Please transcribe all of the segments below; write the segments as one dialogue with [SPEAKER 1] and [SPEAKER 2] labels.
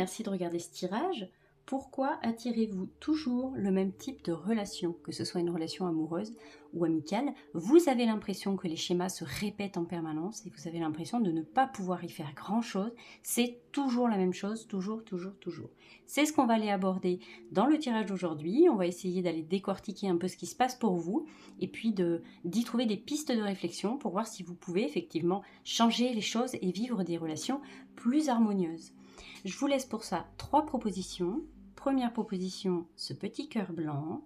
[SPEAKER 1] merci de regarder ce tirage. Pourquoi attirez-vous toujours le même type de relation, que ce soit une relation amoureuse ou amicale? Vous avez l'impression que les schémas se répètent en permanence et vous avez l'impression de ne pas pouvoir y faire grand-chose. C'est toujours la même chose, toujours, toujours, toujours. C'est ce qu'on va aller aborder dans le tirage d'aujourd'hui. On va essayer d'aller décortiquer un peu ce qui se passe pour vous et puis d'y trouver des pistes de réflexion pour voir si vous pouvez effectivement changer les choses et vivre des relations plus harmonieuses. Je vous laisse pour ça 3 propositions. Première proposition, ce petit cœur blanc.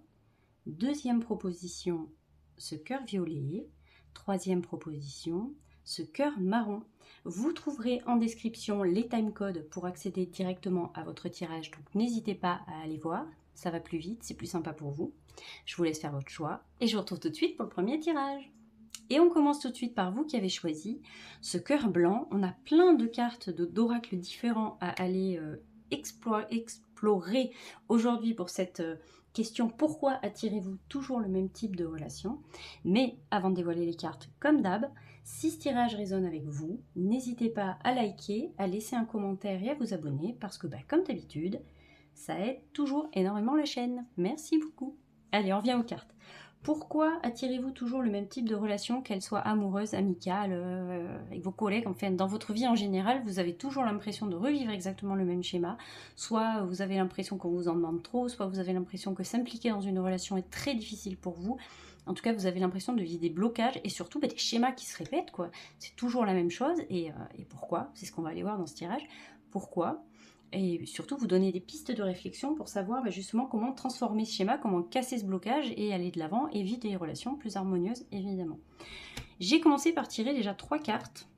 [SPEAKER 1] Deuxième proposition, ce cœur violet. Troisième proposition, ce cœur marron. Vous trouverez en description les timecodes pour accéder directement à votre tirage. Donc n'hésitez pas à aller voir, ça va plus vite, c'est plus sympa pour vous. Je vous laisse faire votre choix et je vous retrouve tout de suite pour le premier tirage. Et on commence tout de suite par vous qui avez choisi ce cœur blanc. On a plein de cartes d'oracles différents à aller explorer aujourd'hui pour cette question: pourquoi attirez-vous toujours le même type de relation? Mais avant de dévoiler les cartes, comme d'hab, si ce tirage résonne avec vous, n'hésitez pas à liker, à laisser un commentaire et à vous abonner parce que comme d'habitude, ça aide toujours énormément la chaîne. Merci beaucoup. Allez, on revient aux cartes. Pourquoi attirez-vous toujours le même type de relation, qu'elle soit amoureuse, amicale, avec vos collègues? Enfin, dans votre vie en général, vous avez toujours l'impression de revivre exactement le même schéma. Soit vous avez l'impression qu'on vous en demande trop, soit vous avez l'impression que s'impliquer dans une relation est très difficile pour vous. En tout cas, vous avez l'impression de vivre des blocages et surtout des schémas qui se répètent, quoi. C'est toujours la même chose. Et pourquoi? C'est ce qu'on va aller voir dans ce tirage. Pourquoi? Et surtout vous donner des pistes de réflexion pour savoir justement comment transformer ce schéma, comment casser ce blocage et aller de l'avant et vivre des relations plus harmonieuses, évidemment. J'ai commencé par tirer déjà 3 cartes.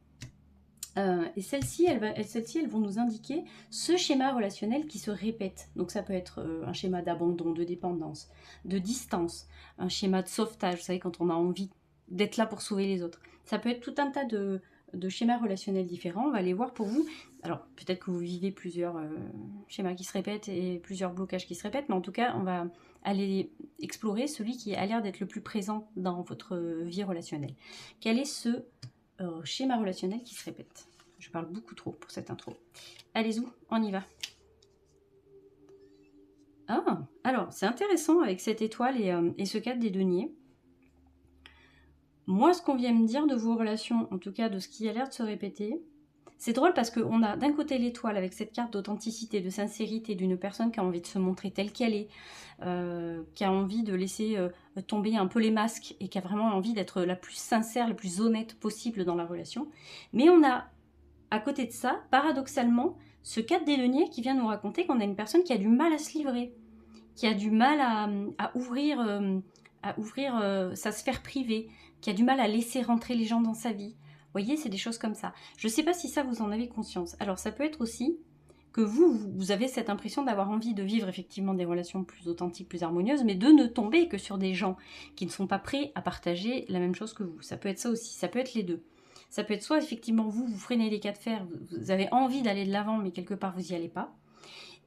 [SPEAKER 1] Et celles-ci, elles vont nous indiquer ce schéma relationnel qui se répète. Donc ça peut être un schéma d'abandon, de dépendance, de distance, un schéma de sauvetage, vous savez, quand on a envie d'être là pour sauver les autres. Ça peut être tout un tas de schémas relationnels différents. On va les voir pour vous. Alors, peut-être que vous vivez plusieurs schémas qui se répètent et plusieurs blocages qui se répètent, mais en tout cas, on va aller explorer celui qui a l'air d'être le plus présent dans votre vie relationnelle. Quel est ce schéma relationnel qui se répète? Je parle beaucoup trop pour cette intro. Allez-y, on y va. Ah, alors, c'est intéressant avec cette étoile et ce 4 des deniers. Moi, ce qu'on vient me dire de vos relations, en tout cas de ce qui a l'air de se répéter, c'est drôle parce qu'on a d'un côté l'étoile avec cette carte d'authenticité, de sincérité, d'une personne qui a envie de se montrer telle qu'elle est, qui a envie de laisser tomber un peu les masques et qui a vraiment envie d'être la plus sincère, la plus honnête possible dans la relation. Mais on a, à côté de ça, paradoxalement, ce 4 des deniers qui vient nous raconter qu'on a une personne qui a du mal à se livrer, qui a du mal à ouvrir sa sphère privée, qui a du mal à laisser rentrer les gens dans sa vie. Vous voyez, c'est des choses comme ça. Je ne sais pas si ça, vous en avez conscience. Alors, ça peut être aussi que vous avez cette impression d'avoir envie de vivre effectivement des relations plus authentiques, plus harmonieuses, mais de ne tomber que sur des gens qui ne sont pas prêts à partager la même chose que vous. Ça peut être ça aussi, ça peut être les deux. Ça peut être soit effectivement vous freinez les cas de fer, vous avez envie d'aller de l'avant, mais quelque part vous n'y allez pas.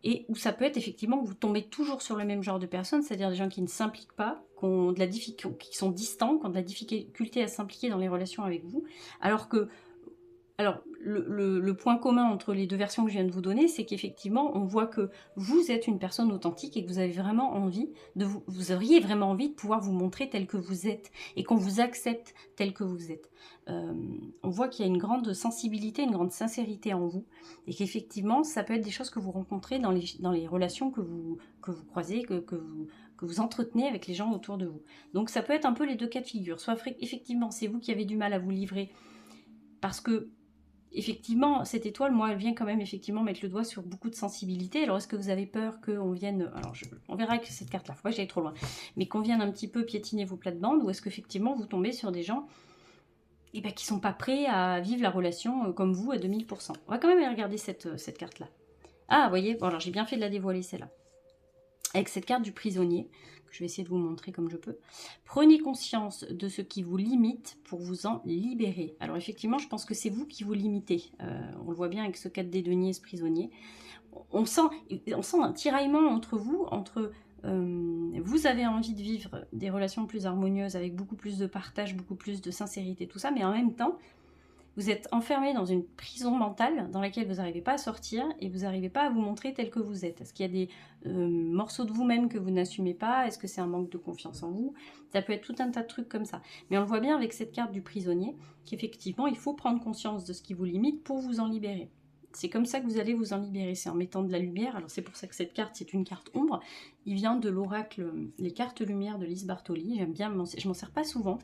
[SPEAKER 1] Et où ça peut être effectivement que vous tombez toujours sur le même genre de personnes, c'est-à-dire des gens qui ne s'impliquent pas, qui sont distants, qui ont de la difficulté à s'impliquer dans les relations avec vous, alors que le point commun entre les deux versions que je viens de vous donner, c'est qu'effectivement, on voit que vous êtes une personne authentique et que vous avez vraiment envie vous auriez vraiment envie de pouvoir vous montrer tel que vous êtes et qu'on vous accepte tel que vous êtes. On voit qu'il y a une grande sensibilité, une grande sincérité en vous et qu'effectivement, ça peut être des choses que vous rencontrez dans les relations que vous croisez, que vous entretenez avec les gens autour de vous. Donc ça peut être un peu les deux cas de figure. Soit effectivement, c'est vous qui avez du mal à vous livrer parce que effectivement, cette étoile, moi, elle vient quand même effectivement mettre le doigt sur beaucoup de sensibilité. Alors, est-ce que vous avez peur qu'on vienne... Alors, on verra que cette carte-là, faut pas que j'aille trop loin. Mais qu'on vienne un petit peu piétiner vos plates-bandes, ou est-ce qu'effectivement, vous tombez sur des gens qui ne sont pas prêts à vivre la relation comme vous à 2000%. On va quand même aller regarder cette carte-là. Ah, vous voyez, bon, alors j'ai bien fait de la dévoiler, celle-là. Avec cette carte du prisonnier, que je vais essayer de vous montrer comme je peux. Prenez conscience de ce qui vous limite pour vous en libérer. Alors effectivement, je pense que c'est vous qui vous limitez. On le voit bien avec ce 4 des deniers, ce prisonnier. On sent un tiraillement entre vous, vous avez envie de vivre des relations plus harmonieuses, avec beaucoup plus de partage, beaucoup plus de sincérité, tout ça, mais en même temps, Vous êtes enfermé dans une prison mentale dans laquelle vous n'arrivez pas à sortir et vous n'arrivez pas à vous montrer tel que vous êtes. Est-ce qu'il y a des morceaux de vous-même que vous n'assumez pas? Est-ce que c'est un manque de confiance en vous? Ça peut être tout un tas de trucs comme ça. Mais on le voit bien avec cette carte du prisonnier, qu'effectivement, il faut prendre conscience de ce qui vous limite pour vous en libérer. C'est comme ça que vous allez vous en libérer, c'est en mettant de la lumière. Alors c'est pour ça que cette carte, c'est une carte ombre. Il vient de l'oracle, les cartes lumière de Lise Bartoli. J'aime bien, je m'en sers pas souvent,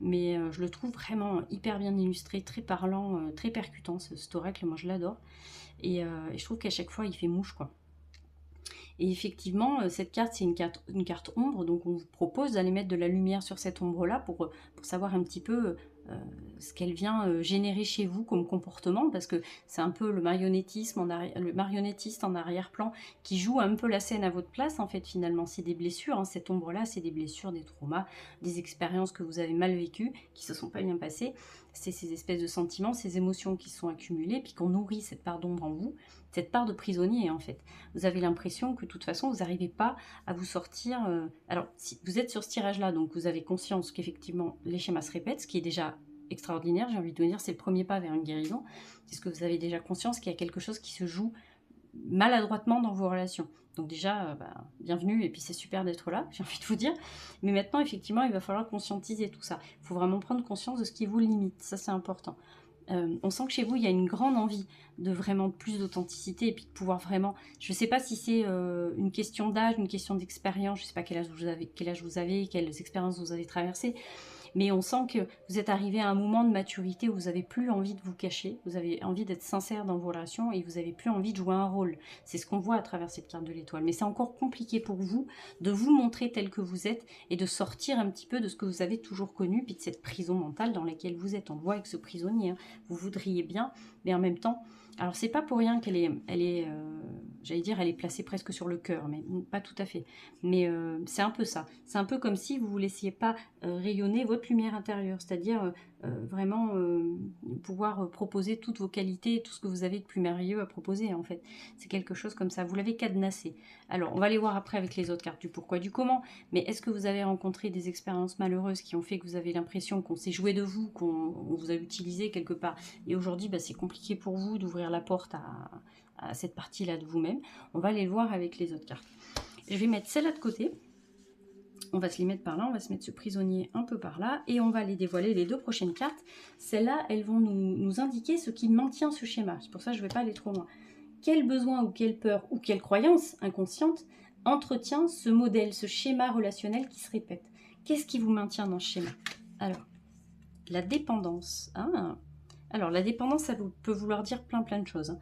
[SPEAKER 1] mais je le trouve vraiment hyper bien illustré, très parlant, très percutant, cet oracle. Moi, je l'adore. Et je trouve qu'à chaque fois, il fait mouche, quoi. Et effectivement, cette carte, c'est une carte ombre, donc on vous propose d'aller mettre de la lumière sur cette ombre-là pour savoir un petit peu ce qu'elle vient générer chez vous comme comportement, parce que c'est un peu le marionnettiste en arrière-plan qui joue un peu la scène à votre place, en fait, finalement. C'est des blessures, hein, cette ombre-là, c'est des blessures, des traumas, des expériences que vous avez mal vécues, qui se sont pas bien passées. C'est ces espèces de sentiments, ces émotions qui sont accumulées, puis qu'on nourrit cette part d'ombre en vous, cette part de prisonnier, en fait. Vous avez l'impression que, de toute façon, vous n'arrivez pas à vous sortir... Alors, si vous êtes sur ce tirage-là, donc vous avez conscience qu'effectivement, les schémas se répètent, ce qui est déjà extraordinaire, j'ai envie de vous dire, c'est le premier pas vers une guérison. C'est ce que vous avez déjà conscience qu'il y a quelque chose qui se joue maladroitement dans vos relations. Donc déjà, bienvenue, et puis c'est super d'être là, j'ai envie de vous dire. Mais maintenant, effectivement, il va falloir conscientiser tout ça. Il faut vraiment prendre conscience de ce qui vous limite, ça c'est important. On sent que chez vous, il y a une grande envie de vraiment plus d'authenticité et puis de pouvoir vraiment... Je ne sais pas si c'est une question d'âge, une question d'expérience, je ne sais pas quel âge vous avez, quelles expériences vous avez traversées, mais on sent que vous êtes arrivé à un moment de maturité où vous n'avez plus envie de vous cacher, vous avez envie d'être sincère dans vos relations et vous n'avez plus envie de jouer un rôle. C'est ce qu'on voit à travers cette carte de l'étoile. Mais c'est encore compliqué pour vous de vous montrer tel que vous êtes et de sortir un petit peu de ce que vous avez toujours connu, puis de cette prison mentale dans laquelle vous êtes. On le voit avec ce prisonnier, hein. Vous voudriez bien, mais en même temps... Alors c'est pas pour rien qu'elle est j'allais dire, elle est placée presque sur le cœur, mais pas tout à fait. Mais c'est un peu ça. C'est un peu comme si vous ne vous laissiez pas rayonner votre lumière intérieure, c'est-à-dire vraiment pouvoir proposer toutes vos qualités, tout ce que vous avez de plus merveilleux à proposer, en fait. C'est quelque chose comme ça. Vous l'avez cadenassé. Alors, on va aller voir après avec les autres cartes du pourquoi, du comment, mais est-ce que vous avez rencontré des expériences malheureuses qui ont fait que vous avez l'impression qu'on s'est joué de vous, qu'on vous a utilisé quelque part, et aujourd'hui, c'est compliqué pour vous d'ouvrir la porte à cette partie-là de vous-même. On va aller le voir avec les autres cartes. Je vais mettre celle-là de côté. On va se les mettre par là, on va se mettre ce prisonnier un peu par là, et on va les dévoiler les deux prochaines cartes. Celles-là, elles vont nous indiquer ce qui maintient ce schéma. C'est pour ça que je ne vais pas aller trop loin. Quel besoin ou quelle peur ou quelle croyance inconsciente entretient ce modèle, ce schéma relationnel qui se répète? Qu'est-ce qui vous maintient dans ce schéma? Alors, la dépendance. Ah. Alors, la dépendance, ça peut vouloir dire plein de choses, hein.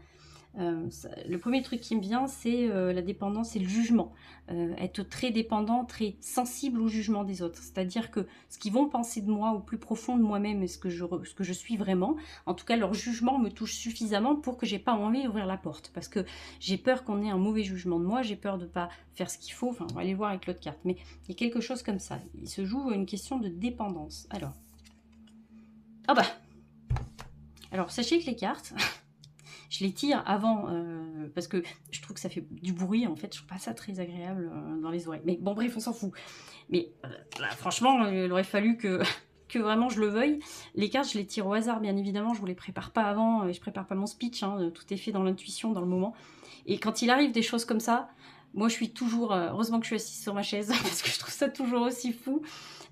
[SPEAKER 1] Le premier truc qui me vient, c'est la dépendance et le jugement. Être très dépendant, très sensible au jugement des autres. C'est-à-dire que ce qu'ils vont penser de moi au plus profond de moi-même et ce que je suis vraiment, en tout cas leur jugement me touche suffisamment pour que j'ai pas envie d'ouvrir la porte. Parce que j'ai peur qu'on ait un mauvais jugement de moi, j'ai peur de pas faire ce qu'il faut. Enfin, on va aller voir avec l'autre carte. Mais il y a quelque chose comme ça. Il se joue une question de dépendance. Alors. Ah bah. Alors, sachez que les cartes... Je les tire avant, parce que je trouve que ça fait du bruit, en fait, je trouve pas ça très agréable dans les oreilles. Mais bon, bref, on s'en fout. Mais là, franchement, il aurait fallu que vraiment je le veuille. Les cartes, je les tire au hasard, bien évidemment, je vous les prépare pas avant, et je prépare pas mon speech, hein, tout est fait dans l'intuition, dans le moment. Et quand il arrive des choses comme ça, moi je suis toujours, heureusement que je suis assise sur ma chaise, parce que je trouve ça toujours aussi fou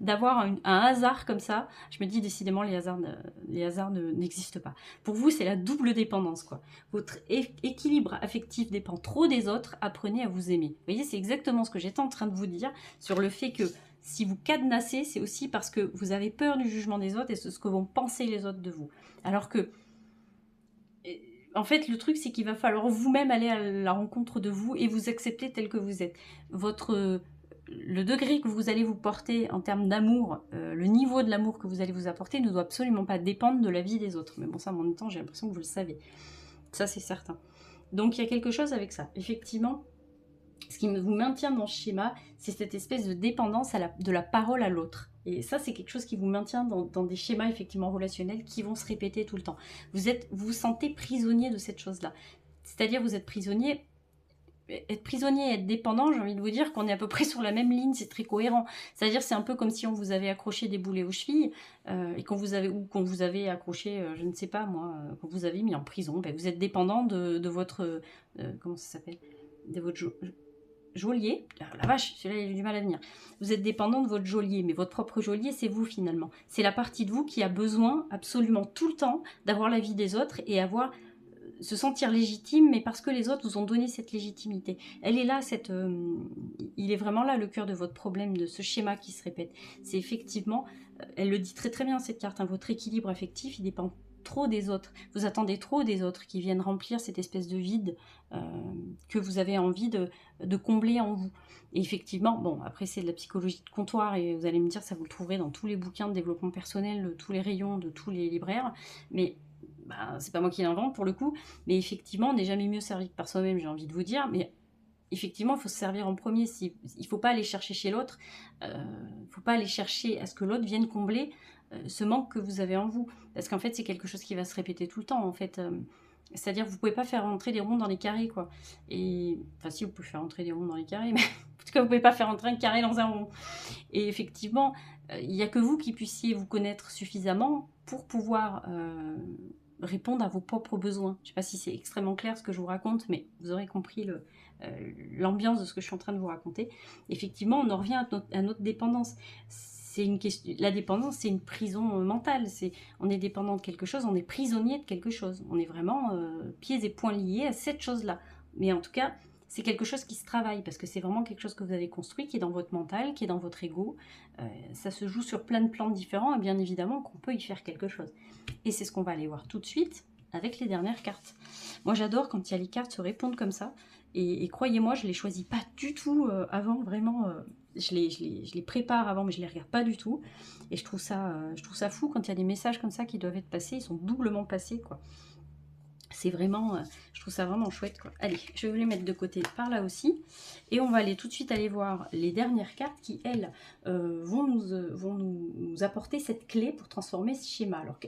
[SPEAKER 1] d'avoir un hasard comme ça. Je me dis décidément les hasards n'existent pas. Pour vous, c'est la double dépendance, quoi. Votre équilibre affectif dépend trop des autres, apprenez à vous aimer. Vous voyez, c'est exactement ce que j'étais en train de vous dire sur le fait que si vous cadenassez, c'est aussi parce que vous avez peur du jugement des autres et de ce que vont penser les autres de vous. Alors que en fait, le truc, c'est qu'il va falloir vous-même aller à la rencontre de vous et vous accepter tel que vous êtes. Le degré que vous allez vous porter en termes d'amour, le niveau de l'amour que vous allez vous apporter ne doit absolument pas dépendre de la vie des autres. Mais bon, ça, en même temps, j'ai l'impression que vous le savez. Ça, c'est certain. Donc, il y a quelque chose avec ça. Effectivement, ce qui vous maintient dans ce schéma, c'est cette espèce de dépendance de la parole à l'autre. Et ça, c'est quelque chose qui vous maintient dans des schémas effectivement relationnels qui vont se répéter tout le temps. Vous vous sentez prisonnier de cette chose-là. C'est-à-dire, vous êtes prisonnier... être prisonnier et être dépendant, j'ai envie de vous dire qu'on est à peu près sur la même ligne, c'est très cohérent. C'est-à-dire c'est un peu comme si on vous avait accroché des boulets aux chevilles et qu'on vous avait accroché, je ne sais pas moi, qu'on vous avait mis en prison. Ben, vous êtes dépendant de votre, comment ça s'appelle, de votre geôlier. Ah, la vache, celui-là il a du mal à venir. Vous êtes dépendant de votre geôlier, mais votre propre geôlier c'est vous finalement. C'est la partie de vous qui a besoin absolument tout le temps d'avoir l'avis des autres et se sentir légitime, mais parce que les autres vous ont donné cette légitimité. Elle est là, il est vraiment là le cœur de votre problème, de ce schéma qui se répète. C'est effectivement, elle le dit très très bien cette carte, hein, votre équilibre affectif, il dépend trop des autres. Vous attendez trop des autres qui viennent remplir cette espèce de vide que vous avez envie de combler en vous. Et effectivement, bon, après c'est de la psychologie de comptoir et vous allez me dire, ça vous le trouverez dans tous les bouquins de développement personnel, de tous les rayons, de tous les libraires, mais c'est pas moi qui l'invente pour le coup, mais effectivement, on n'est jamais mieux servi que par soi-même, j'ai envie de vous dire, mais effectivement, il faut se servir en premier. Il ne faut pas aller chercher chez l'autre, il ne faut pas aller chercher à ce que l'autre vienne combler ce manque que vous avez en vous, parce qu'en fait, c'est quelque chose qui va se répéter tout le temps, en fait. C'est-à-dire que vous ne pouvez pas faire rentrer des ronds dans les carrés, quoi. Et, enfin, si, vous pouvez faire rentrer des ronds dans les carrés, mais en tout cas, vous ne pouvez pas faire rentrer un carré dans un rond. Et effectivement, il n'y a que vous qui puissiez vous connaître suffisamment pour pouvoir répondre à vos propres besoins. Je ne sais pas si c'est extrêmement clair ce que je vous raconte, mais vous aurez compris l'ambiance de ce que je suis en train de vous raconter. Effectivement, on en revient à notre dépendance. La dépendance, c'est une prison mentale. On est dépendant de quelque chose, on est prisonnier de quelque chose. On est vraiment pieds et poings liés à cette chose-là. Mais en tout cas, c'est quelque chose qui se travaille, parce que c'est vraiment quelque chose que vous avez construit, qui est dans votre mental, qui est dans votre ego. Ça se joue sur plein de plans différents, et bien évidemment qu'on peut y faire quelque chose. Et c'est ce qu'on va aller voir tout de suite avec les dernières cartes. Moi j'adore quand il y a les cartes se répondent comme ça, et croyez-moi, je ne les choisis pas du tout avant, vraiment, je les prépare avant, mais je ne les regarde pas du tout, et je trouve ça fou quand il y a des messages comme ça qui doivent être passés, ils sont doublement passés, quoi. C'est vraiment, je trouve ça vraiment chouette, quoi. Allez, je vais vous les mettre de côté par là aussi. Et on va aller tout de suite aller voir les dernières cartes qui, elles, vont nous apporter cette clé pour transformer ce schéma. Alors,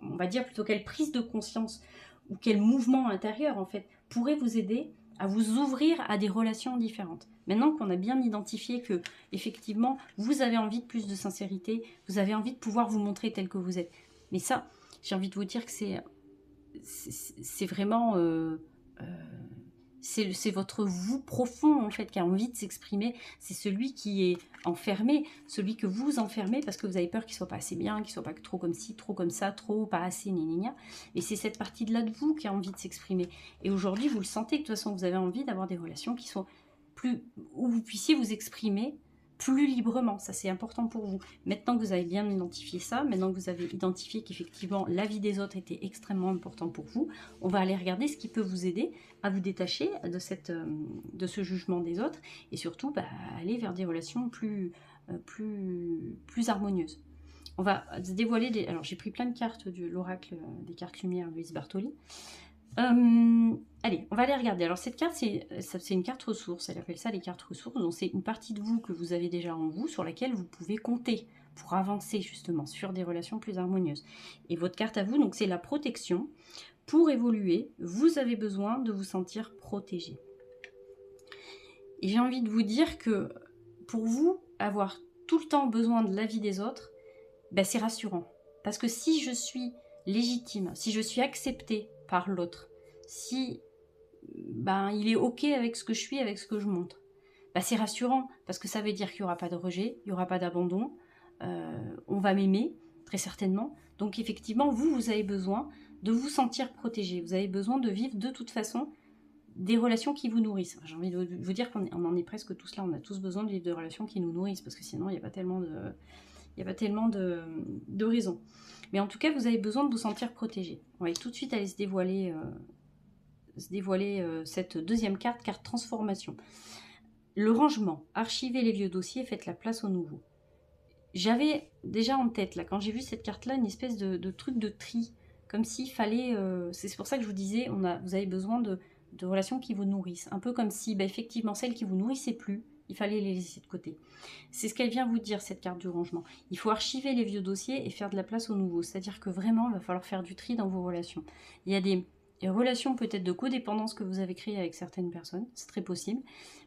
[SPEAKER 1] on va dire plutôt quelle prise de conscience ou quel mouvement intérieur, en fait, pourrait vous aider à vous ouvrir à des relations différentes. Maintenant qu'on a bien identifié que, effectivement, vous avez envie de plus de sincérité, vous avez envie de pouvoir vous montrer tel que vous êtes. Mais ça, j'ai envie de vous dire que c'est vraiment c'est votre vous profond en fait qui a envie de s'exprimer. C'est celui qui est enfermé, celui que vous enfermez parce que vous avez peur qu'il soit pas assez bien, qu'il soit pas trop comme ci, trop comme ça, trop pas assez, gna. Et c'est cette partie de là de vous qui a envie de s'exprimer. Et aujourd'hui vous le sentez que de toute façon vous avez envie d'avoir des relations qui sont plus, où vous puissiez vous exprimer plus librement, ça c'est important pour vous. Maintenant que vous avez bien identifié ça, maintenant que vous avez identifié qu'effectivement l'avis des autres était extrêmement important pour vous, on va aller regarder ce qui peut vous aider à vous détacher de ce jugement des autres et surtout aller vers des relations plus harmonieuses. On va se dévoiler alors j'ai pris plein de cartes de l'oracle des cartes lumière Louise Bartoli. Allez, on va aller regarder. Alors cette carte, c'est une carte ressource, elle appelle ça les cartes ressources, donc c'est une partie de vous que vous avez déjà en vous, sur laquelle vous pouvez compter pour avancer justement sur des relations plus harmonieuses. Et votre carte à vous, donc c'est la protection. Pour évoluer, vous avez besoin de vous sentir protégé. Et j'ai envie de vous dire que pour vous, avoir tout le temps besoin de l'avis des autres, c'est rassurant. Parce que si je suis légitime, si je suis acceptée par l'autre, si il est ok avec ce que je suis, avec ce que je montre, c'est rassurant parce que ça veut dire qu'il n'y aura pas de rejet, il n'y aura pas d'abandon, on va m'aimer très certainement. Donc effectivement, vous avez besoin de vous sentir protégé, vous avez besoin de vivre de toute façon des relations qui vous nourrissent. J'ai envie de vous dire qu'on en est presque tous là, on a tous besoin de vivre des relations qui nous nourrissent parce que sinon il n'y a pas tellement de raisons. Mais en tout cas, vous avez besoin de vous sentir protégé. On va tout de suite aller se dévoiler cette deuxième carte, carte transformation. Le rangement. Archivez les vieux dossiers, faites la place aux nouveaux. J'avais déjà en tête, là, quand j'ai vu cette carte-là, une espèce de truc de tri. Comme s'il fallait... c'est pour ça que je vous disais, vous avez besoin de relations qui vous nourrissent. Un peu comme si, effectivement, celles qui vous nourrissaient plus, il fallait les laisser de côté. C'est ce qu'elle vient vous dire, cette carte du rangement. Il faut archiver les vieux dossiers et faire de la place aux nouveaux. C'est-à-dire que vraiment, il va falloir faire du tri dans vos relations. Il y a relations peut-être de codépendance que vous avez créées avec certaines personnes, c'est très possible,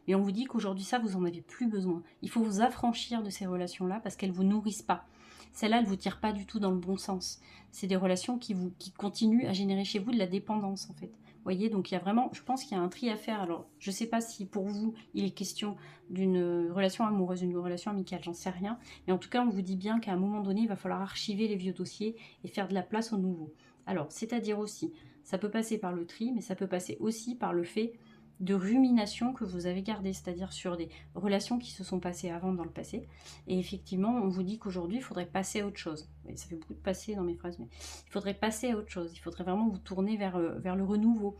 [SPEAKER 1] mais on vous dit qu'aujourd'hui ça, vous n'en avez plus besoin. Il faut vous affranchir de ces relations-là parce qu'elles ne vous nourrissent pas. Celles-là, elles ne vous tirent pas du tout dans le bon sens. C'est des relations qui continuent à générer chez vous de la dépendance en fait. Vous voyez, donc il y a vraiment, je pense qu'il y a un tri à faire. Alors, je ne sais pas si pour vous, il est question d'une relation amoureuse, d'une relation amicale, j'en sais rien. Mais en tout cas, on vous dit bien qu'à un moment donné, il va falloir archiver les vieux dossiers et faire de la place aux nouveaux. Alors, c'est-à-dire aussi, ça peut passer par le tri, mais ça peut passer aussi par le fait de rumination que vous avez gardé, c'est-à-dire sur des relations qui se sont passées avant dans le passé. Et effectivement, on vous dit qu'aujourd'hui, il faudrait passer à autre chose. Et ça fait beaucoup de passer dans mes phrases, mais il faudrait passer à autre chose. Il faudrait vraiment vous tourner vers le renouveau.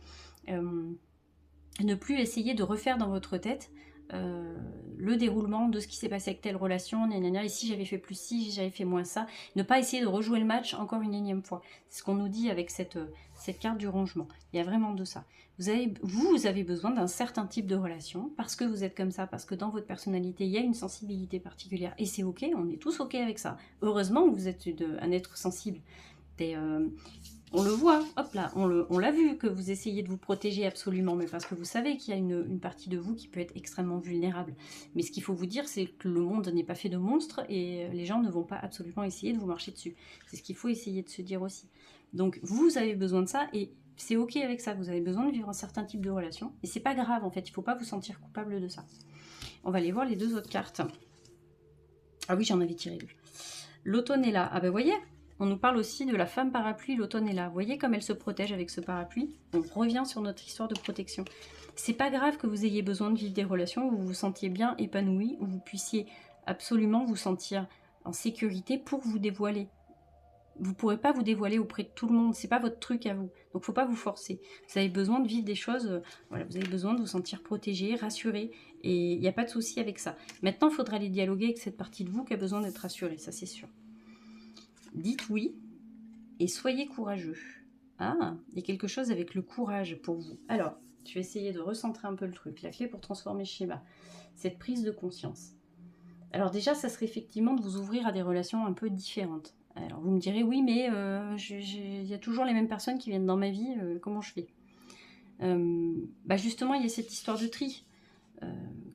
[SPEAKER 1] Ne plus essayer de refaire dans votre tête le déroulement de ce qui s'est passé avec telle relation, et si j'avais fait plus ci, j'avais fait moins ça. Ne pas essayer de rejouer le match encore une énième fois. C'est ce qu'on nous dit avec cette carte du rangement. Il y a vraiment de ça. Vous avez besoin d'un certain type de relation, parce que vous êtes comme ça, parce que dans votre personnalité, il y a une sensibilité particulière, et c'est ok, on est tous ok avec ça. Heureusement que vous êtes un être sensible. On le voit, hop là, on l'a vu que vous essayez de vous protéger absolument, mais parce que vous savez qu'il y a une partie de vous qui peut être extrêmement vulnérable. Mais ce qu'il faut vous dire, c'est que le monde n'est pas fait de monstres et les gens ne vont pas absolument essayer de vous marcher dessus. C'est ce qu'il faut essayer de se dire aussi. Donc vous avez besoin de ça et c'est ok avec ça, vous avez besoin de vivre un certain type de relation. Et c'est pas grave en fait, il ne faut pas vous sentir coupable de ça. On va aller voir les deux autres cartes. Ah oui, j'en avais tiré deux. L'automne est là. Ah ben voyez, on nous parle aussi de la femme parapluie, l'automne est là. Vous voyez comme elle se protège avec ce parapluie? On revient sur notre histoire de protection. C'est pas grave que vous ayez besoin de vivre des relations où vous vous sentiez bien épanoui, où vous puissiez absolument vous sentir en sécurité pour vous dévoiler. Vous ne pourrez pas vous dévoiler auprès de tout le monde, c'est pas votre truc à vous. Donc il ne faut pas vous forcer. Vous avez besoin de vivre des choses, voilà, vous avez besoin de vous sentir protégé, rassuré, et il n'y a pas de souci avec ça. Maintenant, il faudra aller dialoguer avec cette partie de vous qui a besoin d'être rassurée, ça c'est sûr. Dites oui et soyez courageux. Ah, il y a quelque chose avec le courage pour vous. Alors, je vais essayer de recentrer un peu le truc. La clé pour transformer le schéma, cette prise de conscience. Alors déjà, ça serait effectivement de vous ouvrir à des relations un peu différentes. Alors vous me direz, oui, mais il y a toujours les mêmes personnes qui viennent dans ma vie, comment je fais? Justement, il y a cette histoire de tri.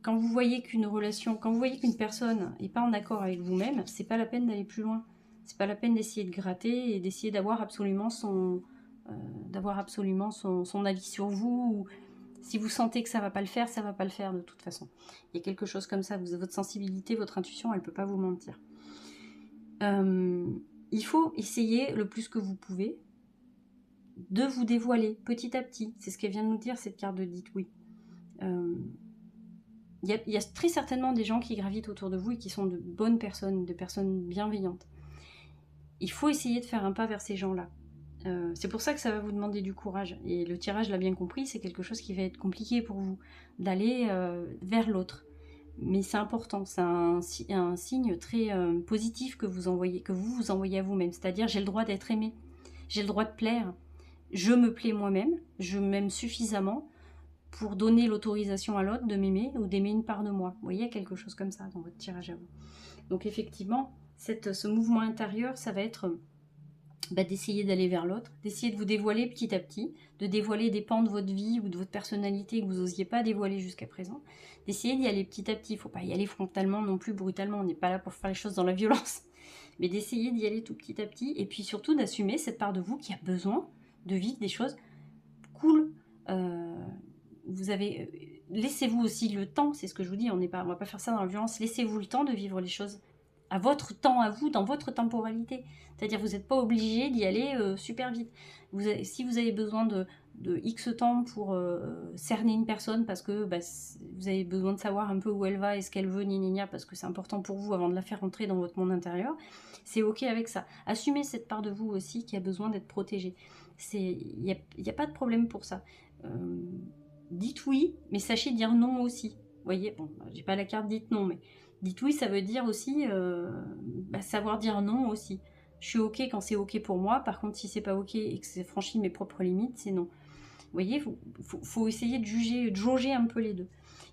[SPEAKER 1] Quand vous voyez qu'une relation, quand vous voyez qu'une personne n'est pas en accord avec vous-même, c'est pas la peine d'aller plus loin. C'est pas la peine d'essayer de gratter et d'essayer d'avoir absolument son avis sur vous. Ou si vous sentez que ça va pas le faire, ça va pas le faire de toute façon. Il y a quelque chose comme ça. Votre sensibilité, votre intuition, elle peut pas vous mentir. Il faut essayer le plus que vous pouvez de vous dévoiler petit à petit. C'est ce qu'elle vient de nous dire, cette carte de dites oui. Il y a très certainement des gens qui gravitent autour de vous et qui sont de bonnes personnes, de personnes bienveillantes. Il faut essayer de faire un pas vers ces gens-là. C'est pour ça que ça va vous demander du courage. Et le tirage l'a bien compris, c'est quelque chose qui va être compliqué pour vous, d'aller vers l'autre. Mais c'est important, c'est un signe très positif que vous envoyez à vous-même. C'est-à-dire, j'ai le droit d'être aimé, j'ai le droit de plaire, je me plais moi-même, je m'aime suffisamment pour donner l'autorisation à l'autre de m'aimer ou d'aimer une part de moi. Vous voyez, il y a quelque chose comme ça dans votre tirage à vous. Donc effectivement, ce mouvement intérieur, ça va être d'essayer d'aller vers l'autre, d'essayer de vous dévoiler petit à petit, de dévoiler des pans de votre vie ou de votre personnalité que vous n'osiez pas dévoiler jusqu'à présent, d'essayer d'y aller petit à petit. Il ne faut pas y aller frontalement non plus, brutalement, on n'est pas là pour faire les choses dans la violence, mais d'essayer d'y aller tout petit à petit, et puis surtout d'assumer cette part de vous qui a besoin de vivre des choses cool. Laissez-vous aussi le temps, c'est ce que je vous dis, on va pas faire ça dans la violence, laissez-vous le temps de vivre les choses à votre temps, à vous, dans votre temporalité. C'est-à-dire, vous n'êtes pas obligé d'y aller super vite. Si vous avez besoin de X temps pour cerner une personne, parce que vous avez besoin de savoir un peu où elle va et ce qu'elle veut, parce que c'est important pour vous avant de la faire entrer dans votre monde intérieur, c'est ok avec ça. Assumez cette part de vous aussi qui a besoin d'être protégée. Il n'y a pas de problème pour ça. Dites oui, mais sachez dire non aussi. Vous voyez, bon, j'ai pas la carte dites non, mais dites oui, ça veut dire aussi savoir dire non aussi. Je suis ok quand c'est ok pour moi, par contre si c'est pas ok et que c'est franchi mes propres limites, c'est non. Vous voyez, faut essayer de jauger un peu les deux.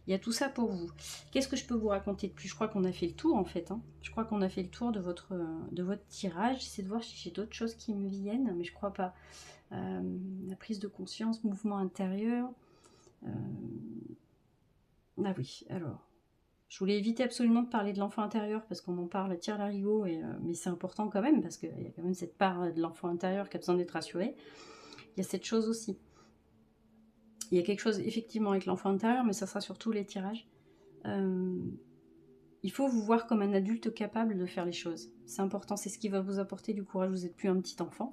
[SPEAKER 1] Il y a tout ça pour vous. Qu'est-ce que je peux vous raconter de plus? Je crois qu'on a fait le tour en fait. Hein. Je crois qu'on a fait le tour de votre tirage. J'essaie de voir si j'ai d'autres choses qui me viennent, mais je crois pas. La prise de conscience, mouvement intérieur. Ah oui, alors. Je voulais éviter absolument de parler de l'enfant intérieur parce qu'on en parle à tire-larigot, mais c'est important quand même parce qu'il y a quand même cette part de l'enfant intérieur qui a besoin d'être rassurée. Il y a cette chose aussi. Il y a quelque chose effectivement avec l'enfant intérieur, mais ça sera sur tous les tirages. Il faut vous voir comme un adulte capable de faire les choses. C'est important, c'est ce qui va vous apporter du courage. Vous n'êtes plus un petit enfant.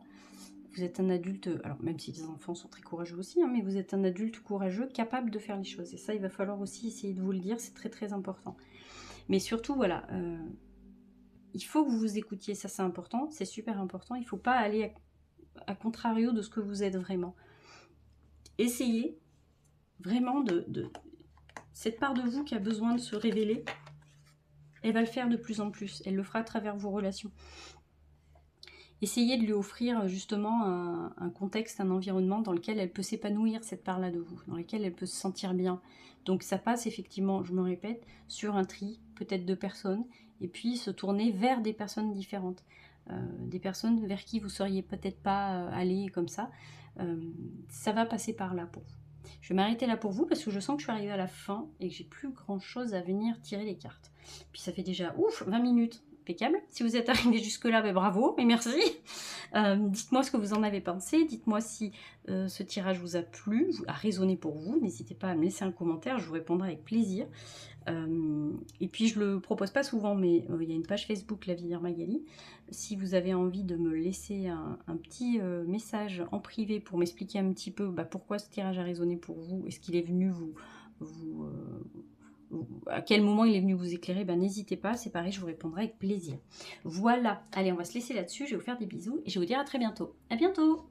[SPEAKER 1] Vous êtes un adulte, alors même si les enfants sont très courageux aussi, hein, mais vous êtes un adulte courageux, capable de faire les choses. Et ça, il va falloir aussi essayer de vous le dire, c'est très très important. Mais surtout, voilà, il faut que vous vous écoutiez, ça c'est important, c'est super important. Il ne faut pas aller à contrario de ce que vous êtes vraiment. Essayez vraiment de cette part de vous qui a besoin de se révéler, elle va le faire de plus en plus, elle le fera à travers vos relations. Essayez de lui offrir justement un contexte, un environnement dans lequel elle peut s'épanouir, cette part-là de vous, dans lequel elle peut se sentir bien. Donc ça passe effectivement, je me répète, sur un tri, peut-être de personnes, et puis se tourner vers des personnes différentes. Des personnes vers qui vous ne seriez peut-être pas allé comme ça. Ça va passer par là pour vous. Je vais m'arrêter là pour vous parce que je sens que je suis arrivée à la fin et que j'ai plus grand chose à venir tirer les cartes. Puis ça fait déjà, 20 minutes. Impeccable. Si vous êtes arrivé jusque là, ben bravo, mais merci. Dites-moi ce que vous en avez pensé, dites-moi si ce tirage vous a plu, a résonné pour vous, n'hésitez pas à me laisser un commentaire, je vous répondrai avec plaisir. Et puis je le propose pas souvent, mais il y a une page Facebook La Vieillère Magali. Si vous avez envie de me laisser un petit message en privé pour m'expliquer un petit peu pourquoi ce tirage a résonné pour vous, est-ce qu'il est venu à quel moment il est venu vous éclairer, n'hésitez pas, c'est pareil, je vous répondrai avec plaisir. Voilà, allez, on va se laisser là-dessus, je vais vous faire des bisous et je vais vous dire à très bientôt. À bientôt!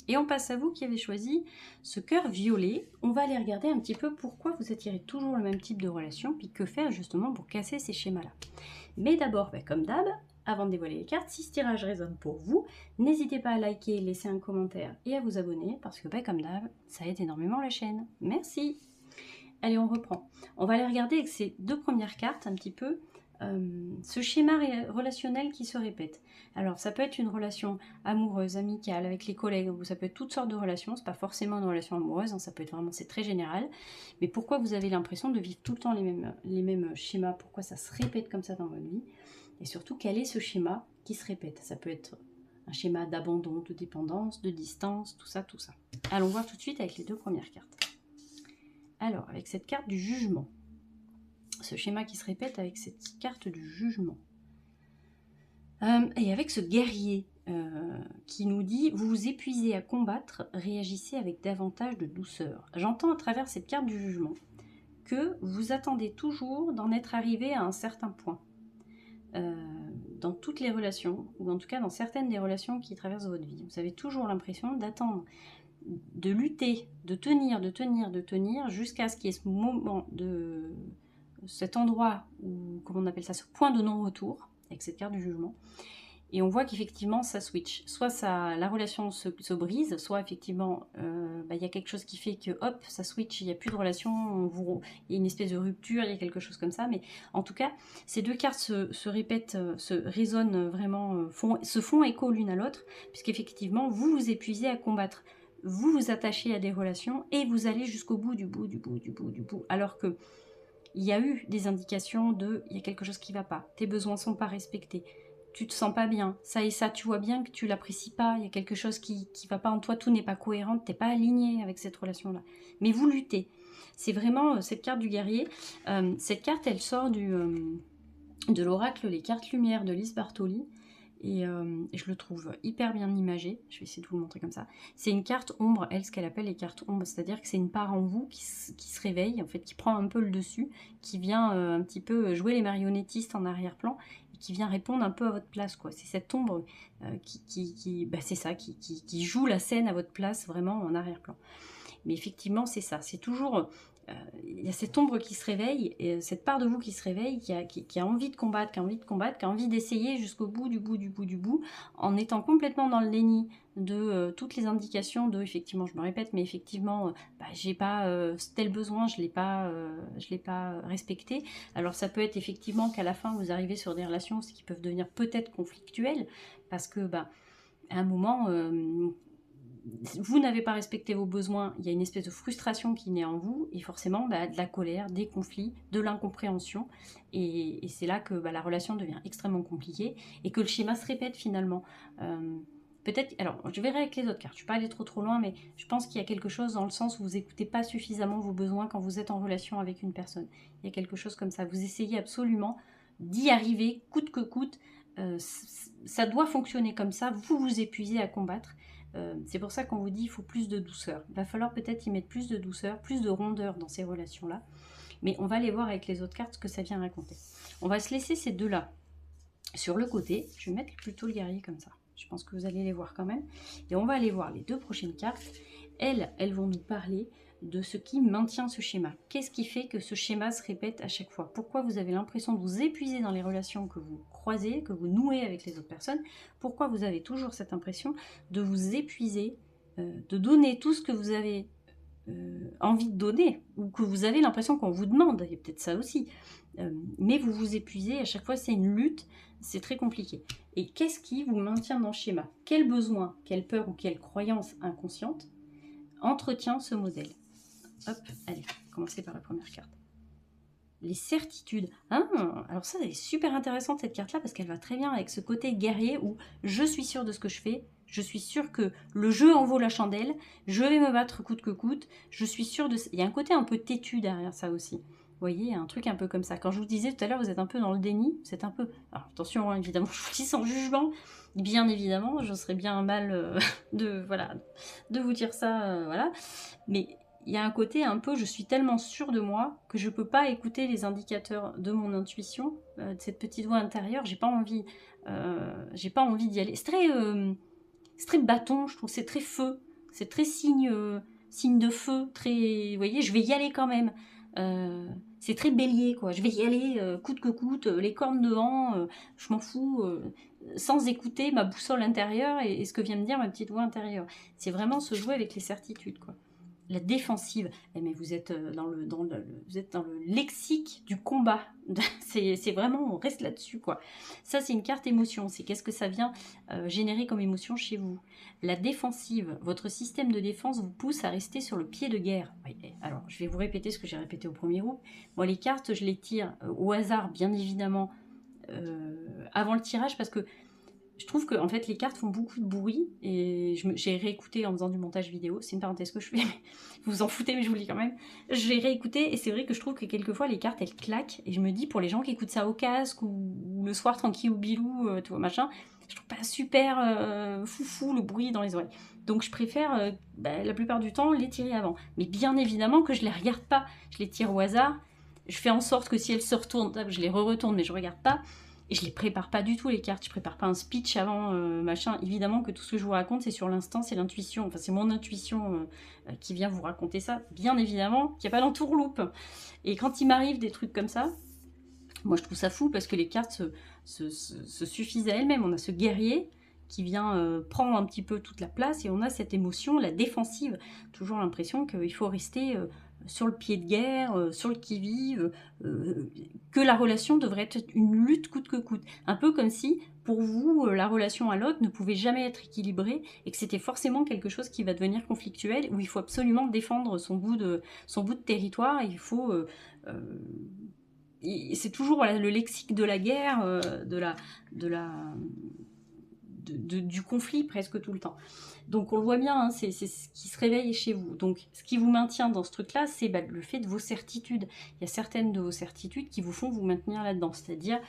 [SPEAKER 1] Et on passe à vous qui avez choisi ce cœur violet. On va aller regarder un petit peu pourquoi vous attirez toujours le même type de relation, puis que faire justement pour casser ces schémas-là. Mais d'abord, comme d'hab, avant de dévoiler les cartes, si ce tirage résonne pour vous, n'hésitez pas à liker, laisser un commentaire et à vous abonner, parce que comme d'hab, ça aide énormément la chaîne. Merci! Allez, on reprend. On va aller regarder avec ces deux premières cartes un petit peu ce schéma relationnel qui se répète. Alors, ça peut être une relation amoureuse, amicale, avec les collègues, ou ça peut être toutes sortes de relations, c'est pas forcément une relation amoureuse, hein, ça peut être vraiment, c'est très général. Mais pourquoi vous avez l'impression de vivre tout le temps les mêmes schémas? Pourquoi ça se répète comme ça dans votre vie? Et surtout, quel est ce schéma qui se répète? Ça peut être un schéma d'abandon, de dépendance, de distance, tout ça, tout ça. Allons voir tout de suite avec les deux premières cartes. Alors, avec cette carte du jugement, ce schéma qui se répète avec cette carte du jugement. Et avec ce guerrier qui nous dit « Vous vous épuisez à combattre, réagissez avec davantage de douceur ». J'entends à travers cette carte du jugement que vous attendez toujours d'en être arrivé à un certain point. Dans toutes les relations, ou en tout cas dans certaines des relations qui traversent votre vie. Vous avez toujours l'impression d'attendre, de lutter, de tenir jusqu'à ce qu'il y ait ce moment de cet endroit où, comment on appelle ça, ce point de non-retour avec cette carte du jugement, et on voit qu'effectivement ça switch, soit la relation se brise, soit effectivement il y a quelque chose qui fait que hop, ça switch, il n'y a plus de relation, il y a une espèce de rupture, il y a quelque chose comme ça, mais en tout cas ces deux cartes se répètent, se résonnent vraiment, se font écho l'une à l'autre, puisqu'effectivement vous vous épuisez à combattre, vous vous attachez à des relations et vous allez jusqu'au bout du bout, alors que il y a eu des indications il y a quelque chose qui ne va pas, tes besoins ne sont pas respectés, tu te sens pas bien, ça et ça, tu vois bien que tu l'apprécies pas, il y a quelque chose qui ne va pas en toi, tout n'est pas cohérent, tu n'es pas aligné avec cette relation-là. Mais vous luttez. C'est vraiment cette carte du guerrier. Cette carte, elle sort de l'oracle Les Cartes Lumière de Lise Bartoli. Et je le trouve hyper bien imagé. Je vais essayer de vous le montrer comme ça. C'est une carte ombre, elle, ce qu'elle appelle les cartes ombres, c'est-à-dire que c'est une part en vous qui se réveille, en fait, qui prend un peu le dessus, qui vient un petit peu jouer les marionnettistes en arrière-plan, et qui vient répondre un peu à votre place, quoi. C'est cette ombre c'est ça, qui joue la scène à votre place, vraiment en arrière-plan. Mais effectivement, c'est ça. C'est toujours il y a cette ombre qui se réveille, et cette part de vous qui se réveille, qui a envie de combattre, qui a envie d'essayer jusqu'au bout du bout, en étant complètement dans le déni de toutes les indications de, effectivement, je me répète, mais effectivement, j'ai pas tel besoin, je l'ai pas respecté. Alors ça peut être effectivement qu'à la fin, vous arrivez sur des relations qui peuvent devenir peut-être conflictuelles, parce que, à un moment... vous n'avez pas respecté vos besoins, il y a une espèce de frustration qui naît en vous, et forcément de la colère, des conflits, de l'incompréhension, et c'est là que la relation devient extrêmement compliquée, et que le schéma se répète finalement. Peut-être, alors je verrai avec les autres cartes, je ne suis pas allée trop loin, mais je pense qu'il y a quelque chose dans le sens où vous n'écoutez pas suffisamment vos besoins quand vous êtes en relation avec une personne. Il y a quelque chose comme ça, vous essayez absolument d'y arriver, coûte que coûte, ça doit fonctionner comme ça, vous vous épuisez à combattre. C'est pour ça qu'on vous dit qu'il faut plus de douceur. Il va falloir peut-être y mettre plus de douceur, plus de rondeur dans ces relations-là. Mais on va aller voir avec les autres cartes ce que ça vient raconter. On va se laisser ces deux-là sur le côté. Je vais mettre plutôt le guerrier comme ça. Je pense que vous allez les voir quand même. Et on va aller voir les deux prochaines cartes. Elles vont nous parler de ce qui maintient ce schéma. Qu'est-ce qui fait que ce schéma se répète à chaque fois? Pourquoi vous avez l'impression de vous épuiser dans les relations que vous croisez, que vous nouez avec les autres personnes? Pourquoi vous avez toujours cette impression de vous épuiser, de donner tout ce que vous avez envie de donner, ou que vous avez l'impression qu'on vous demande, il y a peut-être ça aussi, mais vous vous épuisez, à chaque fois c'est une lutte, c'est très compliqué. Et qu'est-ce qui vous maintient dans le schéma? Quel besoin, quelle peur ou quelle croyance inconsciente entretient ce modèle? Hop, allez, commencer par la première carte. Les certitudes. Ah, alors ça, elle est super intéressante cette carte-là parce qu'elle va très bien avec ce côté guerrier où je suis sûre de ce que je fais, je suis sûre que le jeu en vaut la chandelle, je vais me battre coûte que coûte, je suis sûre de... Il y a un côté un peu têtu derrière ça aussi. Vous voyez, il y a un truc un peu comme ça. Quand je vous disais tout à l'heure, vous êtes un peu dans le déni, c'est un peu... Alors attention, hein, évidemment, je vous dis sans jugement, bien évidemment, je serais bien mal de vous dire ça, voilà. Mais il y a un côté un peu, je suis tellement sûre de moi que je ne peux pas écouter les indicateurs de mon intuition, de cette petite voix intérieure, j'ai pas envie d'y aller. C'est très bâton, je trouve, c'est très feu, c'est très signe de feu, très, vous voyez, je vais y aller quand même. C'est très bélier, quoi, je vais y aller coûte que coûte, les cornes devant, je m'en fous, sans écouter ma boussole intérieure et ce que vient me dire ma petite voix intérieure. C'est vraiment se jouer avec les certitudes, quoi. La défensive, mais vous êtes dans le lexique du combat. C'est vraiment, on reste là-dessus, quoi. Ça, c'est une carte émotion. C'est qu'est-ce que ça vient générer comme émotion chez vous. La défensive, votre système de défense vous pousse à rester sur le pied de guerre. Oui, alors, je vais vous répéter ce que j'ai répété au premier groupe. Moi, les cartes, je les tire au hasard, bien évidemment, avant le tirage, parce que je trouve que en fait, les cartes font beaucoup de bruit et j'ai réécouté en faisant du montage vidéo. C'est une parenthèse que je fais, mais vous vous en foutez, mais je vous le dis quand même. J'ai réécouté et c'est vrai que je trouve que quelquefois les cartes elles claquent et je me dis pour les gens qui écoutent ça au casque ou le soir tranquille ou bilou, tu vois, machin, je trouve pas super foufou le bruit dans les oreilles. Donc je préfère la plupart du temps les tirer avant. Mais bien évidemment que je les regarde pas, je les tire au hasard. Je fais en sorte que si elles se retournent, je les re-retourne mais je regarde pas. Et je les prépare pas du tout les cartes, je prépare pas un speech avant, machin. Évidemment que tout ce que je vous raconte, c'est sur l'instant, c'est l'intuition. Enfin, c'est mon intuition qui vient vous raconter ça. Bien évidemment qu'il n'y a pas d'entourloupe. Et quand il m'arrive des trucs comme ça, moi je trouve ça fou parce que les cartes se suffisent à elles-mêmes. On a ce guerrier qui vient prendre un petit peu toute la place et on a cette émotion, la défensive. Toujours l'impression qu'il faut rester... sur le pied de guerre, sur le qui-vive, que la relation devrait être une lutte coûte que coûte. Un peu comme si, pour vous, la relation à l'autre ne pouvait jamais être équilibrée et que c'était forcément quelque chose qui va devenir conflictuel, où il faut absolument défendre son bout de territoire, et il faut... c'est toujours voilà, le lexique de la guerre, du conflit presque tout le temps. Donc on le voit bien, hein, c'est ce qui se réveille chez vous. Donc ce qui vous maintient dans ce truc-là, c'est le fait de vos certitudes. Il y a certaines de vos certitudes qui vous font vous maintenir là-dedans. C'est-à-dire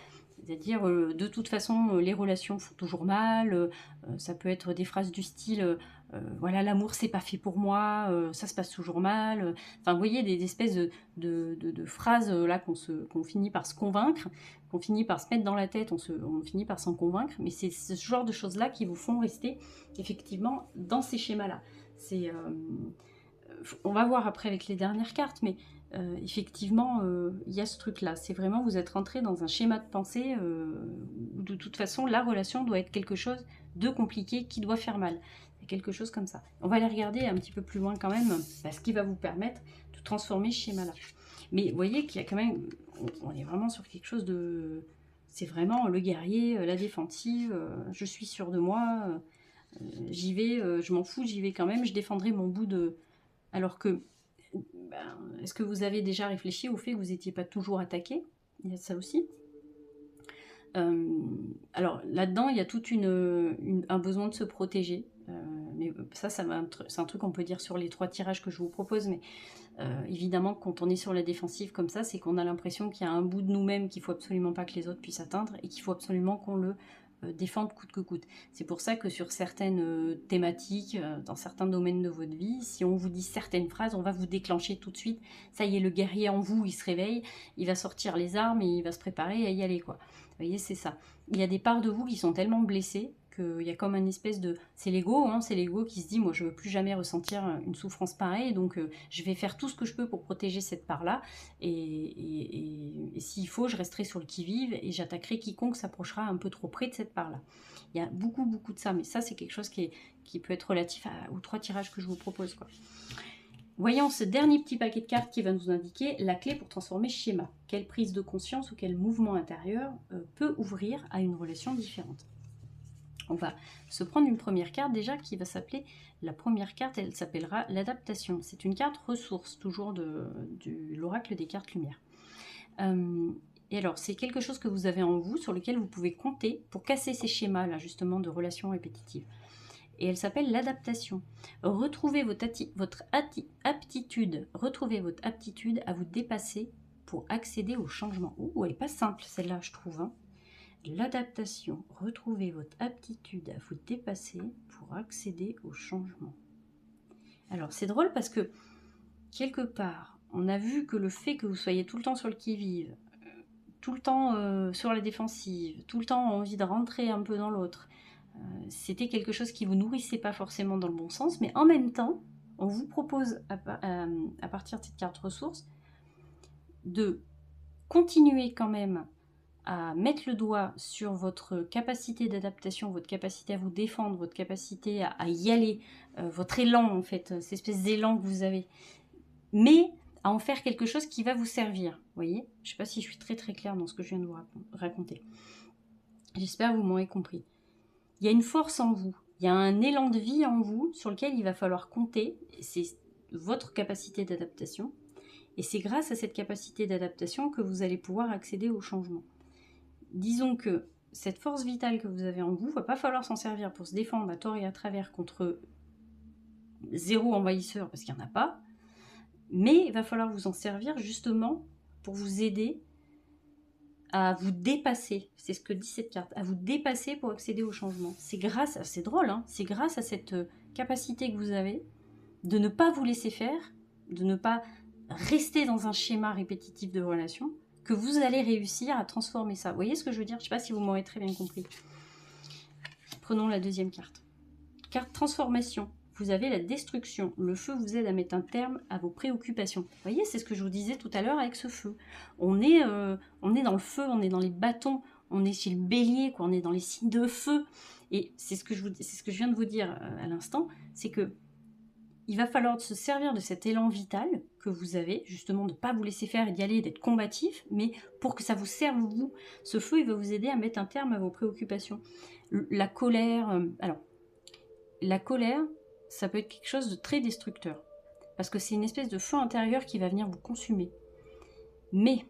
[SPEAKER 1] de toute façon, les relations font toujours mal. Ça peut être des phrases du style voilà, l'amour c'est pas fait pour moi, ça se passe toujours mal. Enfin, vous voyez, des espèces de phrases là qu'on finit par se convaincre, qu'on finit par se mettre dans la tête, on finit par s'en convaincre. Mais c'est ce genre de choses-là qui vous font rester effectivement dans ces schémas-là. C'est on va voir après avec les dernières cartes, mais effectivement, il y a ce truc-là. C'est vraiment, vous êtes rentré dans un schéma de pensée où de toute façon, la relation doit être quelque chose de compliqué qui doit faire mal. C'est quelque chose comme ça. On va aller regarder un petit peu plus loin quand même, ce qui va vous permettre de transformer ce schéma-là. Mais vous voyez qu'il y a quand même, on est vraiment sur quelque chose de... C'est vraiment le guerrier, la défensive, je suis sûre de moi, j'y vais, je m'en fous, j'y vais quand même, je défendrai mon bout de... Alors que, ben, est-ce que vous avez déjà réfléchi au fait que vous n'étiez pas toujours attaqué? Il y a ça aussi. Alors là-dedans, il y a tout un besoin de se protéger. Mais ça c'est un truc qu'on peut dire sur les 3 tirages que je vous propose, mais évidemment, quand on est sur la défensive comme ça, c'est qu'on a l'impression qu'il y a un bout de nous-mêmes qu'il ne faut absolument pas que les autres puissent atteindre et qu'il faut absolument qu'on le défende coûte que coûte. C'est pour ça que sur certaines thématiques, dans certains domaines de votre vie, si on vous dit certaines phrases, on va vous déclencher tout de suite. Ça y est, le guerrier en vous, il se réveille, il va sortir les armes et il va se préparer à y aller, quoi. Vous voyez, c'est ça. Il y a des parts de vous qui sont tellement blessées qu'il y a comme une espèce de... C'est l'ego, hein, c'est l'ego qui se dit, moi je ne veux plus jamais ressentir une souffrance pareille, donc je vais faire tout ce que je peux pour protéger cette part-là, et s'il faut, je resterai sur le qui-vive, et j'attaquerai quiconque s'approchera un peu trop près de cette part-là. Il y a beaucoup de ça, mais ça c'est quelque chose qui peut être relatif aux 3 tirages que je vous propose, quoi. Voyons ce dernier petit paquet de cartes qui va nous indiquer la clé pour transformer ce schéma. Quelle prise de conscience ou quel mouvement intérieur peut ouvrir à une relation différente. On va se prendre une première carte déjà qui va s'appeler, la première carte elle s'appellera l'adaptation. C'est une carte ressource, toujours de l'oracle des cartes lumière. Et alors c'est quelque chose que vous avez en vous sur lequel vous pouvez compter pour casser ces schémas là justement de relations répétitives. Et elle s'appelle l'adaptation. Retrouvez votre aptitude à vous dépasser pour accéder au changement. Ouh, elle n'est pas simple celle-là je trouve, hein. L'adaptation. Retrouvez votre aptitude à vous dépasser pour accéder au changement. Alors, c'est drôle parce que, quelque part, on a vu que le fait que vous soyez tout le temps sur le qui-vive, tout le temps sur la défensive, tout le temps envie de rentrer un peu dans l'autre, c'était quelque chose qui vous nourrissait pas forcément dans le bon sens, mais en même temps, on vous propose, à partir de cette carte ressource, de continuer quand même à mettre le doigt sur votre capacité d'adaptation, votre capacité à vous défendre, votre capacité à y aller, votre élan en fait, cette espèce d'élan que vous avez, mais à en faire quelque chose qui va vous servir. Vous voyez, je ne sais pas si je suis très claire dans ce que je viens de vous raconter. J'espère que vous m'aurez compris. Il y a une force en vous, il y a un élan de vie en vous sur lequel il va falloir compter, c'est votre capacité d'adaptation, et c'est grâce à cette capacité d'adaptation que vous allez pouvoir accéder au changement. Disons que cette force vitale que vous avez en vous, il ne va pas falloir s'en servir pour se défendre à tort et à travers contre 0 envahisseur, parce qu'il n'y en a pas, mais il va falloir vous en servir justement pour vous aider à vous dépasser. C'est ce que dit cette carte, à vous dépasser pour accéder au changement. C'est grâce, c'est drôle, hein, c'est grâce à cette capacité que vous avez de ne pas vous laisser faire, de ne pas rester dans un schéma répétitif de relation, que vous allez réussir à transformer ça. Vous voyez ce que je veux dire? Je ne sais pas si vous m'aurez très bien compris. Prenons la deuxième carte. Carte transformation. Vous avez la destruction. Le feu vous aide à mettre un terme à vos préoccupations. Vous voyez, c'est ce que je vous disais tout à l'heure avec ce feu. On est dans le feu, on est dans les bâtons, on est chez le bélier, quoi, on est dans les signes de feu. Et c'est ce que je viens de vous dire à l'instant, c'est que il va falloir se servir de cet élan vital que vous avez, justement de ne pas vous laisser faire et d'y aller, d'être combatif, mais pour que ça vous serve vous. Ce feu, il va vous aider à mettre un terme à vos préoccupations. La colère, la colère, ça peut être quelque chose de très destructeur, parce que c'est une espèce de feu intérieur qui va venir vous consumer. Mais,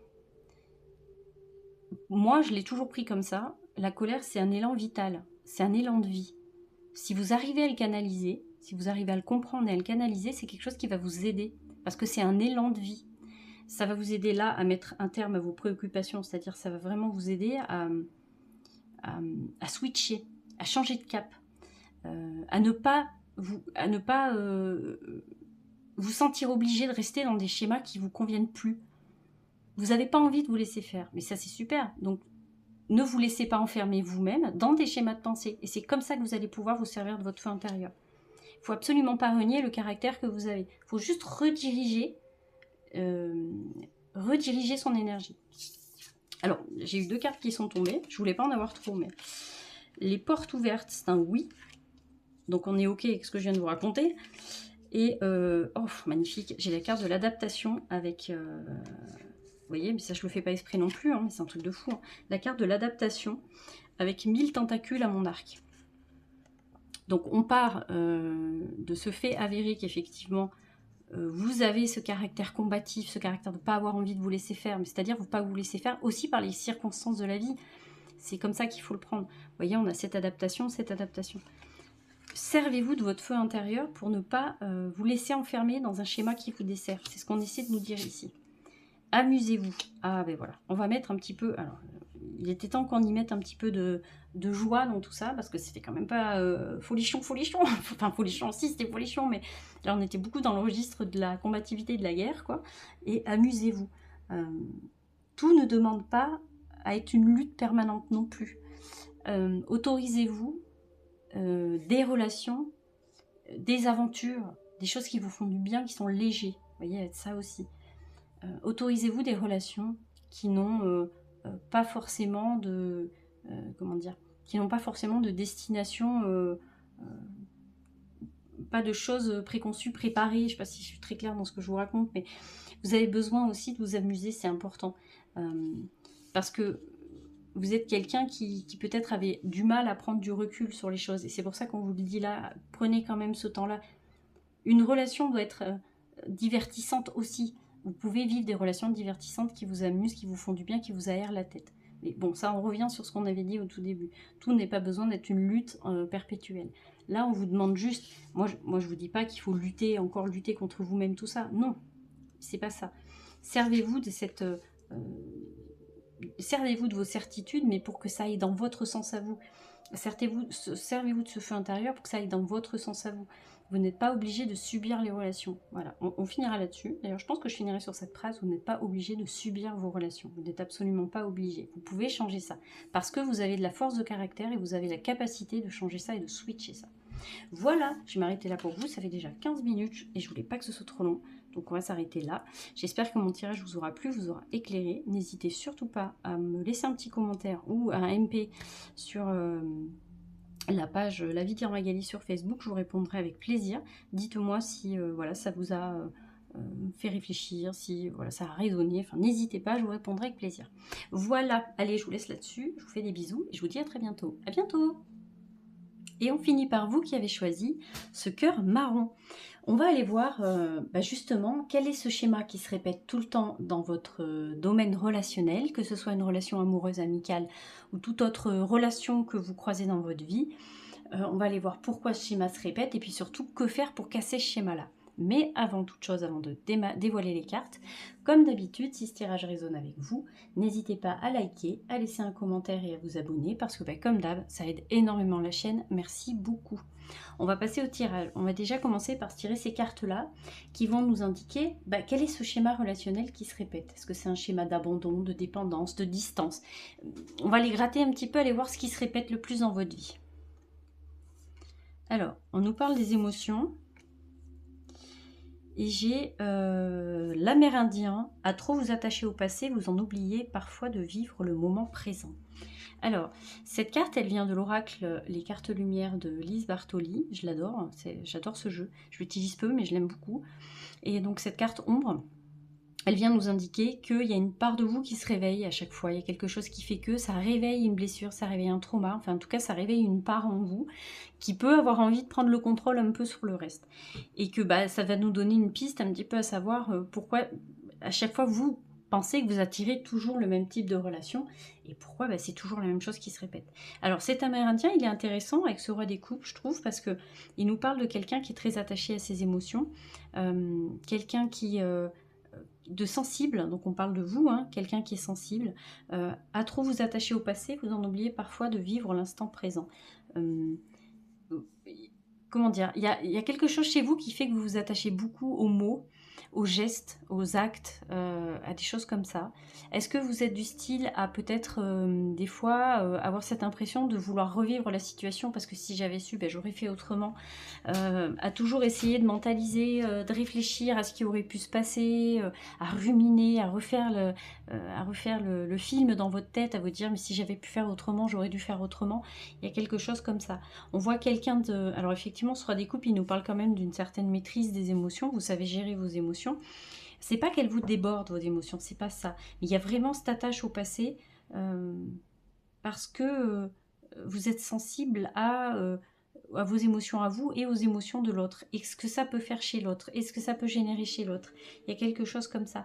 [SPEAKER 1] moi, je l'ai toujours pris comme ça, la colère, c'est un élan vital, c'est un élan de vie. Si vous arrivez à le canaliser, si vous arrivez à le comprendre et à le canaliser, c'est quelque chose qui va vous aider, parce que c'est un élan de vie. Ça va vous aider là à mettre un terme à vos préoccupations, c'est-à-dire ça va vraiment vous aider à switcher, à changer de cap, à ne pas vous sentir obligé de rester dans des schémas qui ne vous conviennent plus. Vous n'avez pas envie de vous laisser faire, mais ça c'est super. Donc ne vous laissez pas enfermer vous-même dans des schémas de pensée, et c'est comme ça que vous allez pouvoir vous servir de votre feu intérieur. faut absolument pas renier le caractère que vous avez. Il faut juste rediriger son énergie. Alors, j'ai eu 2 cartes qui sont tombées. Je voulais pas en avoir trop, mais les portes ouvertes, c'est un oui. Donc on est ok avec ce que je viens de vous raconter. Et, oh, magnifique, j'ai la carte de l'adaptation avec... vous voyez, mais ça je le fais pas exprès non plus, hein, mais c'est un truc de fou. Hein. La carte de l'adaptation avec 1000 tentacules à mon arc. Donc on part de ce fait avéré qu'effectivement vous avez ce caractère combatif, ce caractère de ne pas avoir envie de vous laisser faire, mais c'est-à-dire vous pas vous laisser faire aussi par les circonstances de la vie. C'est comme ça qu'il faut le prendre. Vous voyez, on a cette adaptation, cette adaptation. Servez-vous de votre feu intérieur pour ne pas vous laisser enfermer dans un schéma qui vous dessert. C'est ce qu'on essaie de nous dire ici. Amusez-vous. Ah ben voilà, on va mettre un petit peu... Alors, il était temps qu'on y mette un petit peu de joie dans tout ça, parce que c'était quand même pas folichon. Enfin, folichon, si, c'était folichon, mais là, on était beaucoup dans le registre de la combativité et de la guerre, quoi. Et amusez-vous. Tout ne demande pas à être une lutte permanente non plus. Autorisez-vous des relations, des aventures, des choses qui vous font du bien, qui sont légers. Vous voyez, ça aussi. Autorisez-vous des relations qui n'ont pas forcément de... comment dire, qui n'ont pas forcément de destination, pas de choses préconçues, préparées. Je ne sais pas si je suis très claire dans ce que je vous raconte, mais vous avez besoin aussi de vous amuser, c'est important. Parce que vous êtes quelqu'un qui peut-être avait du mal à prendre du recul sur les choses. Et c'est pour ça qu'on vous le dit là, prenez quand même ce temps-là. Une relation doit être divertissante aussi. Vous pouvez vivre des relations divertissantes qui vous amusent, qui vous font du bien, qui vous aèrent la tête. Mais bon, ça, on revient sur ce qu'on avait dit au tout début. Tout n'est pas besoin d'être une lutte perpétuelle. Là, on vous demande juste... Moi, je vous dis pas qu'il faut lutter, encore lutter contre vous-même, tout ça. Non, c'est pas ça. Servez-vous de cette... servez-vous de vos certitudes, mais pour que ça aille dans votre sens à vous. Servez-vous de ce feu intérieur pour que ça aille dans votre sens à vous. Vous n'êtes pas obligé de subir les relations. Voilà, on finira là-dessus. D'ailleurs, je pense que je finirai sur cette phrase. Vous n'êtes pas obligé de subir vos relations. Vous n'êtes absolument pas obligé. Vous pouvez changer ça. Parce que vous avez de la force de caractère et vous avez la capacité de changer ça et de switcher ça. Voilà, je vais m'arrêter là pour vous. Ça fait déjà 15 minutes et je voulais pas que ce soit trop long. Donc on va s'arrêter là. J'espère que mon tirage vous aura plu, vous aura éclairé. N'hésitez surtout pas à me laisser un petit commentaire ou un MP sur la page La Vie d'Irmagali sur Facebook. Je vous répondrai avec plaisir. Dites-moi si voilà, ça vous a fait réfléchir, si voilà, ça a résonné. Enfin, n'hésitez pas, je vous répondrai avec plaisir. Voilà, allez, je vous laisse là-dessus. Je vous fais des bisous et je vous dis à très bientôt. À bientôt! Et on finit par vous qui avez choisi ce cœur marron. On va aller voir justement quel est ce schéma qui se répète tout le temps dans votre domaine relationnel, que ce soit une relation amoureuse, amicale ou toute autre relation que vous croisez dans votre vie. On va aller voir pourquoi ce schéma se répète et puis surtout que faire pour casser ce schéma-là. Mais avant toute chose, avant de dévoiler les cartes, comme d'habitude, si ce tirage résonne avec vous, n'hésitez pas à liker, à laisser un commentaire et à vous abonner parce que comme d'hab, ça aide énormément la chaîne. Merci beaucoup. On va passer au tirage. On va déjà commencer par tirer ces cartes-là qui vont nous indiquer quel est ce schéma relationnel qui se répète. Est-ce que c'est un schéma d'abandon, de dépendance, de distance? On va les gratter un petit peu, aller voir ce qui se répète le plus dans votre vie. Alors, on nous parle des émotions. Et j'ai l'Amérindien, à trop vous attacher au passé, vous en oubliez parfois de vivre le moment présent. Alors, cette carte, elle vient de l'oracle Les Cartes Lumière de Lise Bartoli. Je l'adore, j'adore ce jeu. Je l'utilise peu, mais je l'aime beaucoup. Et donc, cette carte ombre, elle vient nous indiquer qu'il y a une part de vous qui se réveille à chaque fois. Il y a quelque chose qui fait que ça réveille une blessure, ça réveille un trauma. Enfin, en tout cas, ça réveille une part en vous qui peut avoir envie de prendre le contrôle un peu sur le reste. Et que ça va nous donner une piste un petit peu à savoir pourquoi à chaque fois vous pensez que vous attirez toujours le même type de relation et pourquoi c'est toujours la même chose qui se répète. Alors cet Amérindien, il est intéressant avec ce roi des coupes, je trouve, parce que il nous parle de quelqu'un qui est très attaché à ses émotions, quelqu'un qui... de sensible, donc on parle de vous, quelqu'un qui est sensible, à trop vous attacher au passé, vous en oubliez parfois de vivre l'instant présent. Comment dire, il y a quelque chose chez vous qui fait que vous vous attachez beaucoup aux mots, aux gestes, aux actes, à des choses comme ça? Est-ce que vous êtes du style à peut-être des fois avoir cette impression de vouloir revivre la situation parce que si j'avais su, ben, j'aurais fait autrement, à toujours essayer de mentaliser, de réfléchir à ce qui aurait pu se passer, à ruminer, à refaire le film dans votre tête, à vous dire mais si j'avais pu faire autrement, j'aurais dû faire autrement. Il y a quelque chose comme ça. On voit quelqu'un de... Alors effectivement, sur des couples, il nous parle quand même d'une certaine maîtrise des émotions, vous savez gérer vos émotions. C'est pas qu'elles vous débordent, vos émotions, c'est pas ça. Mais il y a vraiment cette attache au passé, parce que vous êtes sensible à vos émotions à vous et aux émotions de l'autre. Et ce que ça peut faire chez l'autre, et ce que ça peut générer chez l'autre. Il y a quelque chose comme ça.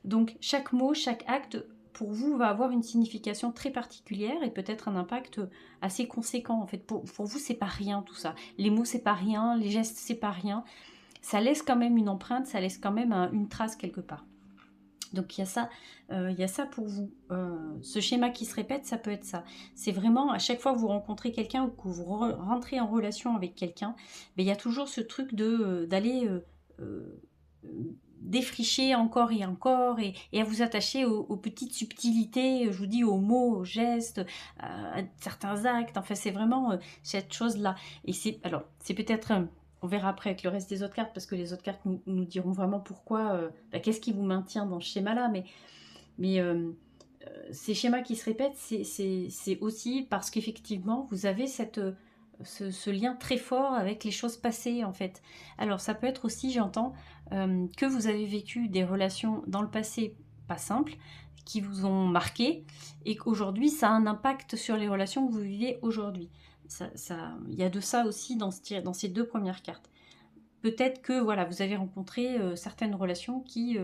[SPEAKER 1] Donc chaque mot, chaque acte, pour vous, va avoir une signification très particulière et peut-être un impact assez conséquent. En fait, pour vous, c'est pas rien tout ça. Les mots, c'est pas rien, les gestes, c'est pas rien. Ça laisse quand même une empreinte, ça laisse quand même une trace quelque part. Donc il y a ça pour vous. Ce schéma qui se répète, ça peut être ça. C'est vraiment, à chaque fois que vous rencontrez quelqu'un ou que vous rentrez en relation avec quelqu'un, il y a toujours ce truc d'aller défricher encore et encore et à vous attacher aux petites subtilités, je vous dis aux mots, aux gestes, à certains actes. Enfin, c'est vraiment cette chose-là. Et c'est peut-être... on verra après avec le reste des autres cartes, parce que les autres cartes nous diront vraiment pourquoi, qu'est-ce qui vous maintient dans ce schéma-là. Mais ces schémas qui se répètent, c'est aussi parce qu'effectivement, vous avez ce lien très fort avec les choses passées, en fait. Alors, ça peut être aussi, j'entends, que vous avez vécu des relations dans le passé pas simples, qui vous ont marqué, et qu'aujourd'hui, ça a un impact sur les relations que vous vivez aujourd'hui. Il y a de ça aussi dans ces deux premières cartes. Peut-être que voilà, vous avez rencontré certaines relations qui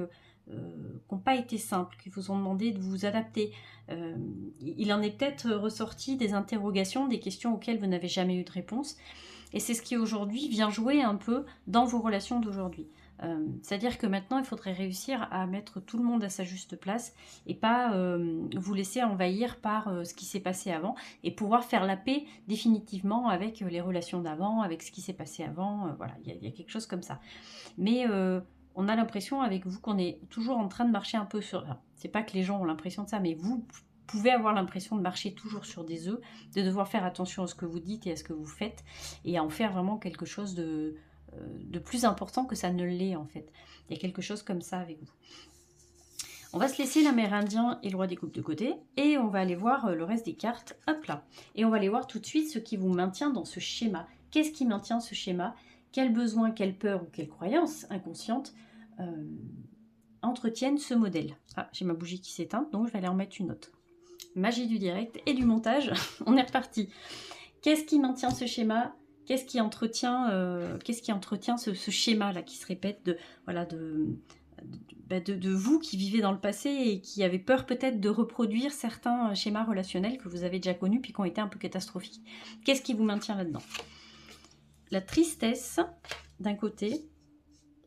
[SPEAKER 1] n'ont pas été simples, qui vous ont demandé de vous adapter. Il en est peut-être ressorti des interrogations, des questions auxquelles vous n'avez jamais eu de réponse. Et c'est ce qui aujourd'hui vient jouer un peu dans vos relations d'aujourd'hui. C'est-à-dire que maintenant, il faudrait réussir à mettre tout le monde à sa juste place et pas vous laisser envahir par ce qui s'est passé avant et pouvoir faire la paix définitivement avec les relations d'avant, avec ce qui s'est passé avant. Voilà, il y a quelque chose comme ça. Mais on a l'impression avec vous qu'on est toujours en train de marcher un peu sur... Enfin, c'est pas que les gens ont l'impression de ça, mais vous pouvez avoir l'impression de marcher toujours sur des œufs, de devoir faire attention à ce que vous dites et à ce que vous faites, et à en faire vraiment quelque chose de plus important que ça ne l'est en fait. Il y a quelque chose comme ça avec vous. On va se laisser l'Amérindien et le Roi des Coupes de côté, et on va aller voir le reste des cartes, hop là. Et on va aller voir tout de suite ce qui vous maintient dans ce schéma. Qu'est-ce qui maintient ce schéma? Quels besoins, quelles peurs ou quelles croyances inconscientes entretiennent ce modèle? Ah, j'ai ma bougie qui s'éteint, donc je vais aller en mettre une autre. Magie du direct et du montage, on est reparti. Qu'est-ce qui maintient ce schéma? Qu'est-ce qui entretient ce schéma-là qui se répète de vous qui vivez dans le passé et qui avez peur peut-être de reproduire certains schémas relationnels que vous avez déjà connus puis qui ont été un peu catastrophiques? Qu'est-ce qui vous maintient là-dedans? La tristesse, d'un côté,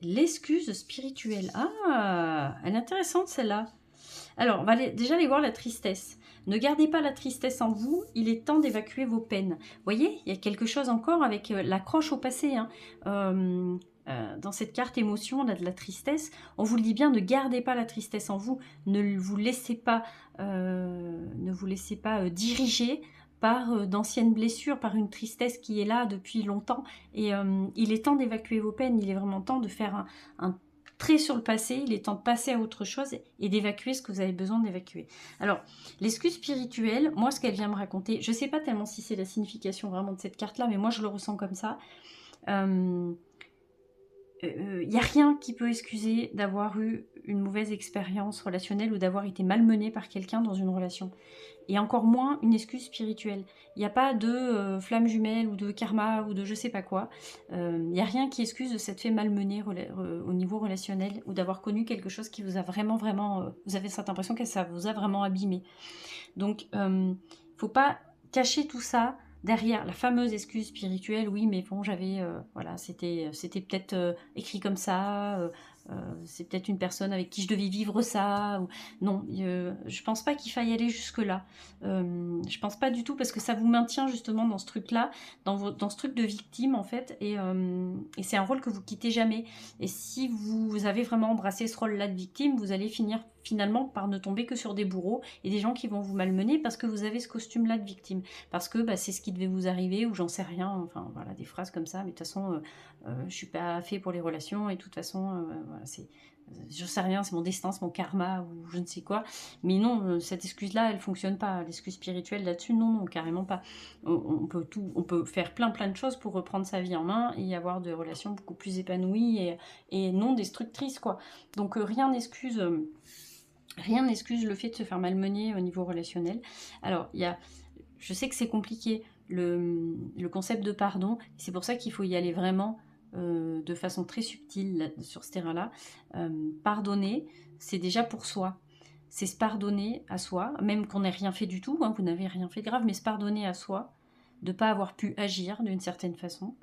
[SPEAKER 1] l'excuse spirituelle. Ah, elle est intéressante celle-là. Alors, on va déjà aller voir la tristesse. Ne gardez pas la tristesse en vous, il est temps d'évacuer vos peines. Vous voyez, il y a quelque chose encore avec l'accroche au passé. Hein. Dans cette carte émotion, là, de la tristesse, on vous le dit bien, ne gardez pas la tristesse en vous, ne vous laissez pas diriger par d'anciennes blessures, par une tristesse qui est là depuis longtemps. Et il est temps d'évacuer vos peines, il est vraiment temps de faire un trait sur le passé, il est temps de passer à autre chose et d'évacuer ce que vous avez besoin d'évacuer. Alors, l'excuse spirituelle, moi ce qu'elle vient me raconter, je ne sais pas tellement si c'est la signification vraiment de cette carte-là, mais moi je le ressens comme ça. Il n'y a rien qui peut excuser d'avoir eu une mauvaise expérience relationnelle ou d'avoir été malmené par quelqu'un dans une relation. Et encore moins une excuse spirituelle. Il n'y a pas de flamme jumelle ou de karma ou de je sais pas quoi. Il n'y a rien qui excuse de s'être fait malmener au niveau relationnel ou d'avoir connu quelque chose qui vous a vraiment, vous avez cette impression que ça vous a vraiment abîmé. Donc, faut pas cacher tout ça derrière la fameuse excuse spirituelle. Oui, mais bon, j'avais, voilà, c'était peut-être écrit comme ça. c'est peut-être une personne avec qui je devais vivre ça. Ou... Non, je pense pas qu'il faille aller jusque-là. Je pense pas du tout, parce que ça vous maintient justement dans ce truc-là, dans ce truc de victime en fait, et c'est un rôle que vous quittez jamais. Et si vous avez vraiment embrassé ce rôle-là de victime, vous allez finir finalement par ne tomber que sur des bourreaux et des gens qui vont vous malmener parce que vous avez ce costume-là de victime. Parce que bah, c'est ce qui devait vous arriver, ou j'en sais rien, enfin voilà, des phrases comme ça, mais de toute façon, je suis pas fait pour les relations, et de toute façon, voilà, c'est... Je sais rien, c'est mon destin, c'est mon karma, ou je ne sais quoi. Mais non, cette excuse-là, elle fonctionne pas. L'excuse spirituelle là-dessus, non, non, carrément pas. On peut faire plein de choses pour reprendre sa vie en main et avoir des relations beaucoup plus épanouies et non destructrices, quoi. Donc rien n'excuse le fait de se faire malmener au niveau relationnel. Alors, je sais que c'est compliqué, le concept de pardon, c'est pour ça qu'il faut y aller vraiment de façon très subtile sur ce terrain-là. Pardonner, c'est déjà pour soi. C'est se pardonner à soi, même qu'on n'ait rien fait du tout, hein, vous n'avez rien fait de grave, mais se pardonner à soi, de ne pas avoir pu agir d'une certaine façon,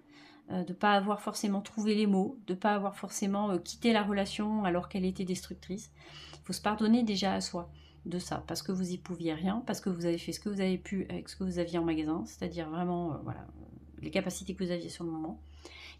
[SPEAKER 1] de ne pas avoir forcément trouvé les mots, de ne pas avoir forcément quitté la relation alors qu'elle était destructrice. Il faut se pardonner déjà à soi de ça, parce que vous y pouviez rien, parce que vous avez fait ce que vous avez pu avec ce que vous aviez en magasin, c'est-à-dire vraiment voilà, les capacités que vous aviez sur le moment.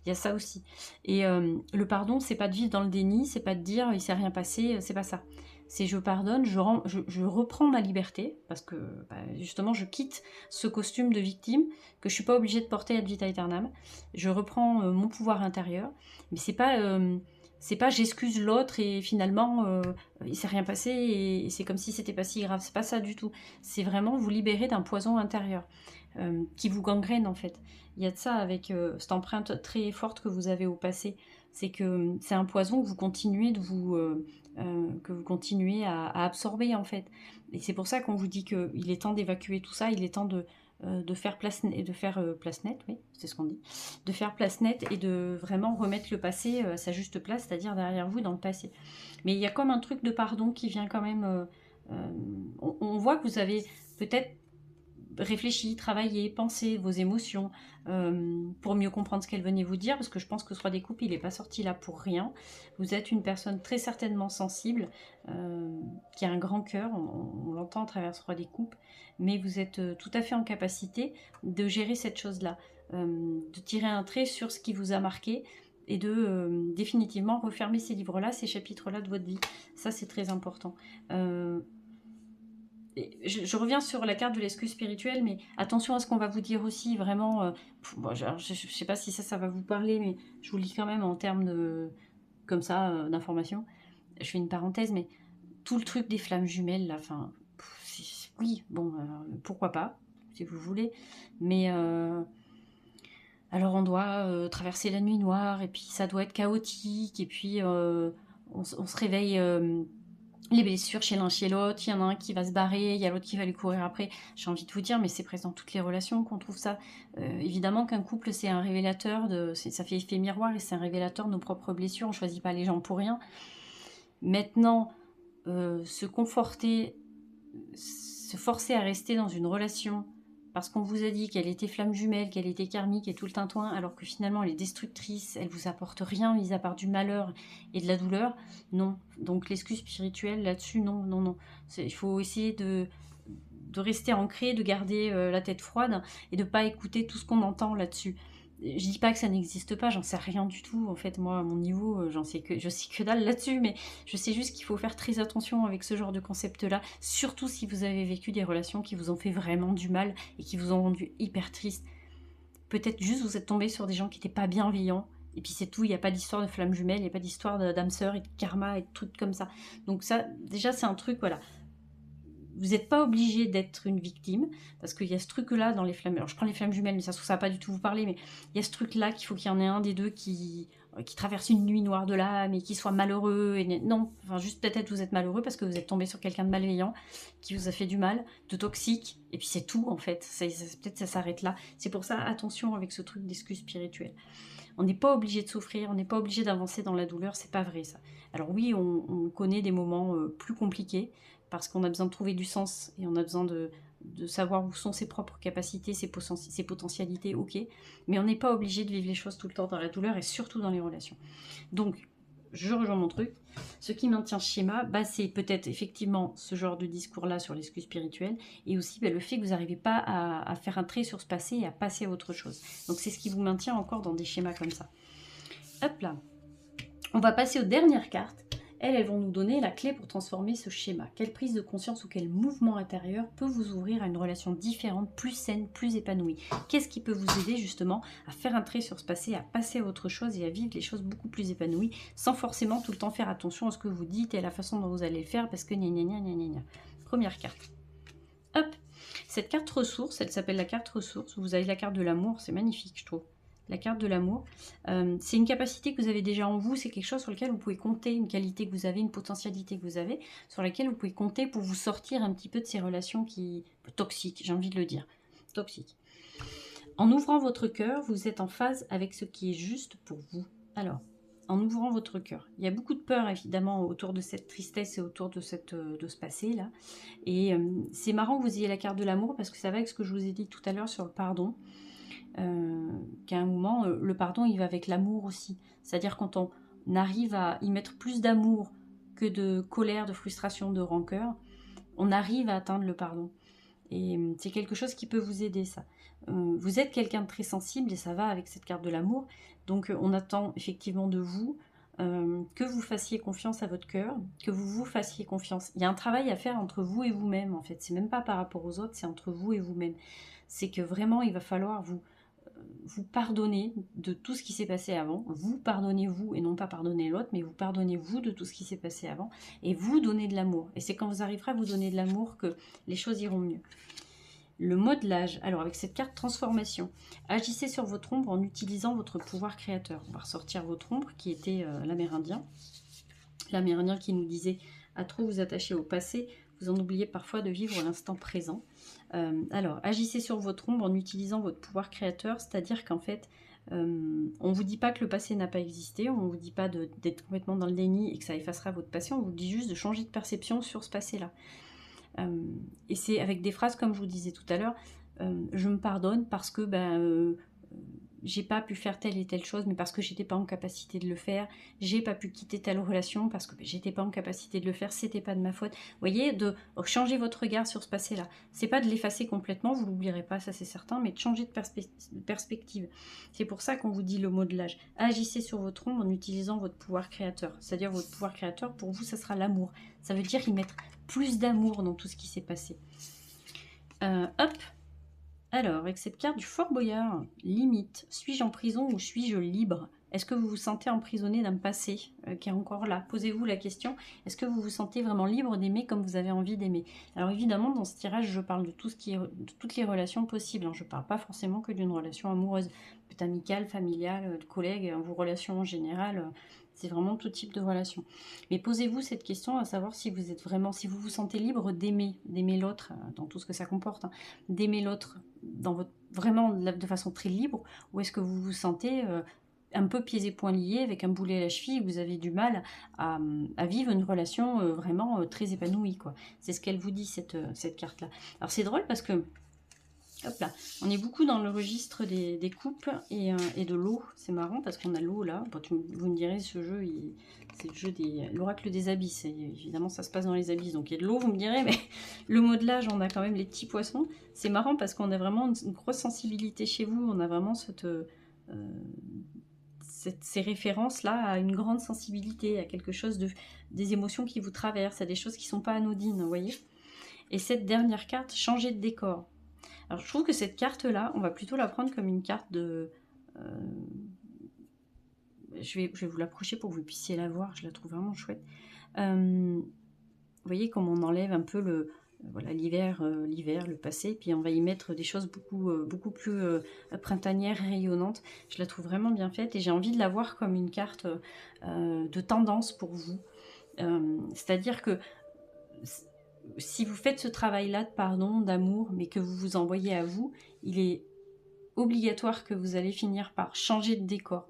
[SPEAKER 1] Il y a ça aussi. Et le pardon, c'est pas de vivre dans le déni, c'est pas de dire il s'est rien passé, c'est pas ça. C'est je pardonne, je reprends ma liberté, parce que bah, justement je quitte ce costume de victime que je suis pas obligée de porter ad vitam aeternam. Je reprends mon pouvoir intérieur, mais c'est pas j'excuse l'autre et finalement il s'est rien passé et c'est comme si c'était pas si grave. C'est pas ça du tout. C'est vraiment vous libérer d'un poison intérieur qui vous gangrène en fait. Il y a de ça avec cette empreinte très forte que vous avez au passé. C'est que c'est un poison que vous continuez à absorber en fait. Et c'est pour ça qu'on vous dit qu'il est temps d'évacuer tout ça, il est temps de faire place nette, oui, c'est ce qu'on dit, de faire place nette et de vraiment remettre le passé à sa juste place, c'est-à-dire derrière vous dans le passé. Mais il y a comme un truc de pardon qui vient quand même. On voit que vous avez peut-être réfléchi, travaillé, pensé vos émotions pour mieux comprendre ce qu'elle venait vous dire, parce que je pense que ce roi des coupes, il n'est pas sorti là pour rien. Vous êtes une personne très certainement sensible, qui a un grand cœur, on l'entend à travers ce roi des coupes, mais vous êtes tout à fait en capacité de gérer cette chose-là, de tirer un trait sur ce qui vous a marqué, et de définitivement refermer ces livres-là, ces chapitres-là de votre vie. Ça, c'est très important. Je reviens sur la carte de l'excuse spirituelle, mais attention à ce qu'on va vous dire aussi, vraiment. Bon, je ne sais pas si ça va vous parler, mais je vous le lis quand même en termes comme ça, d'informations. Je fais une parenthèse, mais tout le truc des flammes jumelles, là, enfin, oui, bon, pourquoi pas, si vous voulez, mais alors on doit traverser la nuit noire, et puis ça doit être chaotique, et puis on se réveille les blessures chez l'un chez l'autre, il y en a un qui va se barrer, il y a l'autre qui va lui courir après. J'ai envie de vous dire, mais c'est présent dans toutes les relations qu'on trouve ça. Évidemment qu'un couple, c'est un révélateur, ça fait effet miroir, et c'est un révélateur de nos propres blessures, on ne choisit pas les gens pour rien. Maintenant, se conforter, se forcer à rester dans une relation parce qu'on vous a dit qu'elle était flamme jumelle, qu'elle était karmique et tout le tintouin, alors que finalement elle est destructrice, elle vous apporte rien mis à part du malheur et de la douleur, non. Donc l'excuse spirituelle là-dessus, non, non, non. Il faut essayer de rester ancré, de garder la tête froide et de ne pas écouter tout ce qu'on entend là-dessus. Je dis pas que ça n'existe pas, j'en sais rien du tout. En fait, moi, à mon niveau, je sais que dalle là-dessus, mais je sais juste qu'il faut faire très attention avec ce genre de concept-là, surtout si vous avez vécu des relations qui vous ont fait vraiment du mal et qui vous ont rendu hyper triste. Peut-être juste vous êtes tombé sur des gens qui n'étaient pas bienveillants, et puis c'est tout, il n'y a pas d'histoire de flamme jumelle, il n'y a pas d'histoire d'âme sœur et de karma et de trucs comme ça. Donc ça, déjà, c'est un truc, voilà. Vous n'êtes pas obligé d'être une victime, parce qu'il y a ce truc-là dans les flammes. Alors je prends les flammes jumelles, mais ça va pas du tout vous parler, mais il y a ce truc-là qu'il faut qu'il y en ait un des deux qui traverse une nuit noire de l'âme et qui soit malheureux. Non, enfin juste peut-être vous êtes malheureux parce que vous êtes tombé sur quelqu'un de malveillant, qui vous a fait du mal, de toxique, et puis c'est tout en fait. Peut-être ça s'arrête là. C'est pour ça, attention avec ce truc d'excuse spirituelle. On n'est pas obligé de souffrir, on n'est pas obligé d'avancer dans la douleur, c'est pas vrai ça. Alors oui, on connaît des moments plus compliqués, parce qu'on a besoin de trouver du sens, et on a besoin de savoir où sont ses propres capacités, ses potentialités, ok. Mais on n'est pas obligé de vivre les choses tout le temps dans la douleur, et surtout dans les relations. Donc, je rejoins mon truc. Ce qui maintient ce schéma, bah, c'est peut-être effectivement ce genre de discours-là sur l'excuse spirituelle, et aussi bah, le fait que vous n'arrivez pas à faire un trait sur ce passé et à passer à autre chose. Donc c'est ce qui vous maintient encore dans des schémas comme ça. Hop là. On va passer aux dernières cartes. Elles vont nous donner la clé pour transformer ce schéma. Quelle prise de conscience ou quel mouvement intérieur peut vous ouvrir à une relation différente, plus saine, plus épanouie? Qu'est-ce qui peut vous aider justement à faire un trait sur ce passé, à passer à autre chose et à vivre les choses beaucoup plus épanouies, sans forcément tout le temps faire attention à ce que vous dites et à la façon dont vous allez le faire, parce que gna gna gna gna gna gna. Première carte. Hop. Cette carte ressource, elle s'appelle la carte ressource. Vous avez la carte de l'amour, c'est magnifique je trouve. La carte de l'amour, c'est une capacité que vous avez déjà en vous, c'est quelque chose sur lequel vous pouvez compter, une qualité que vous avez, une potentialité que vous avez, sur laquelle vous pouvez compter pour vous sortir un petit peu de ces relations toxiques, j'ai envie de le dire, toxiques. En ouvrant votre cœur, vous êtes en phase avec ce qui est juste pour vous. Alors, en ouvrant votre cœur, il y a beaucoup de peur évidemment autour de cette tristesse et autour de ce passé-là. Et c'est marrant que vous ayez la carte de l'amour parce que ça va avec ce que je vous ai dit tout à l'heure sur le pardon. Qu'à un moment, le pardon, il va avec l'amour aussi. C'est-à-dire quand on arrive à y mettre plus d'amour que de colère, de frustration, de rancœur, on arrive à atteindre le pardon. Et c'est quelque chose qui peut vous aider, ça. Vous êtes quelqu'un de très sensible et ça va avec cette carte de l'amour. Donc on attend effectivement de vous que vous fassiez confiance à votre cœur, que vous vous fassiez confiance. Il y a un travail à faire entre vous et vous-même, en fait. C'est même pas par rapport aux autres, c'est entre vous et vous-même. C'est que vraiment, il va falloir vous pardonnez de tout ce qui s'est passé avant, vous pardonnez-vous et non pas pardonner l'autre, mais vous pardonnez-vous de tout ce qui s'est passé avant et vous donnez de l'amour. Et c'est quand vous arriverez à vous donner de l'amour que les choses iront mieux. Le modelage, alors avec cette carte transformation, agissez sur votre ombre en utilisant votre pouvoir créateur. On va ressortir votre ombre qui était l'amérindien. L'amérindien qui nous disait à trop vous attacher au passé, vous en oubliez parfois de vivre l'instant présent. Alors, agissez sur votre ombre en utilisant votre pouvoir créateur, c'est-à-dire qu'en fait, on ne vous dit pas que le passé n'a pas existé, on ne vous dit pas d'être complètement dans le déni et que ça effacera votre passé, on vous dit juste de changer de perception sur ce passé-là. Et c'est avec des phrases comme je vous disais tout à l'heure, je me pardonne parce que j'ai pas pu faire telle et telle chose, mais parce que j'étais pas en capacité de le faire. J'ai pas pu quitter telle relation parce que j'étais pas en capacité de le faire, c'était pas de ma faute. Vous voyez, de changer votre regard sur ce passé-là. C'est pas de l'effacer complètement, vous l'oublierez pas, ça c'est certain, mais de changer de perspective. C'est pour ça qu'on vous dit le modelage. Agissez sur votre ombre en utilisant votre pouvoir créateur. C'est-à-dire votre pouvoir créateur, pour vous, ça sera l'amour. Ça veut dire y mettre plus d'amour dans tout ce qui s'est passé. Hop. Alors, avec cette carte du Fort Boyard, limite, suis-je en prison ou suis-je libre? Est-ce que vous vous sentez emprisonné d'un passé qui est encore là? Posez-vous la question, est-ce que vous vous sentez vraiment libre d'aimer comme vous avez envie d'aimer? Alors évidemment, dans ce tirage, je parle de de toutes les relations possibles. Je ne parle pas forcément que d'une relation amoureuse, peut-être amicale, familiale, de collègues, vos relations en général. C'est vraiment tout type de relation. Mais posez-vous cette question à savoir si vous êtes vraiment, si vous vous sentez libre d'aimer l'autre, dans tout ce que ça comporte, hein, d'aimer l'autre vraiment de façon très libre, ou est-ce que vous vous sentez un peu pieds et poings liés avec un boulet à la cheville, vous avez du mal à vivre une relation vraiment très épanouie, quoi. C'est ce qu'elle vous dit, cette carte-là. Alors c'est drôle parce que hop là, on est beaucoup dans le registre des coupes et de l'eau. C'est marrant parce qu'on a l'eau là. Bon, vous me direz, ce jeu, c'est le jeu l'oracle des abysses. Et évidemment, ça se passe dans les abysses. Donc il y a de l'eau, vous me direz, mais le modelage, on a quand même les petits poissons. C'est marrant parce qu'on a vraiment une grosse sensibilité chez vous. On a vraiment ces références-là à une grande sensibilité, à quelque chose des émotions qui vous traversent, à des choses qui ne sont pas anodines, vous voyez. Et cette dernière carte, changer de décor. Alors je trouve que cette carte-là, on va plutôt la prendre comme une carte de... je vais vous l'approcher pour que vous puissiez la voir, je la trouve vraiment chouette. Vous voyez comme on enlève un peu voilà, l'hiver, le passé, puis on va y mettre des choses beaucoup plus printanières, rayonnantes. Je la trouve vraiment bien faite et j'ai envie de la voir comme une carte de tendance pour vous. C'est-à-dire que si vous faites ce travail-là de pardon, d'amour, mais que vous vous envoyez à vous, il est obligatoire que vous allez finir par changer de décor.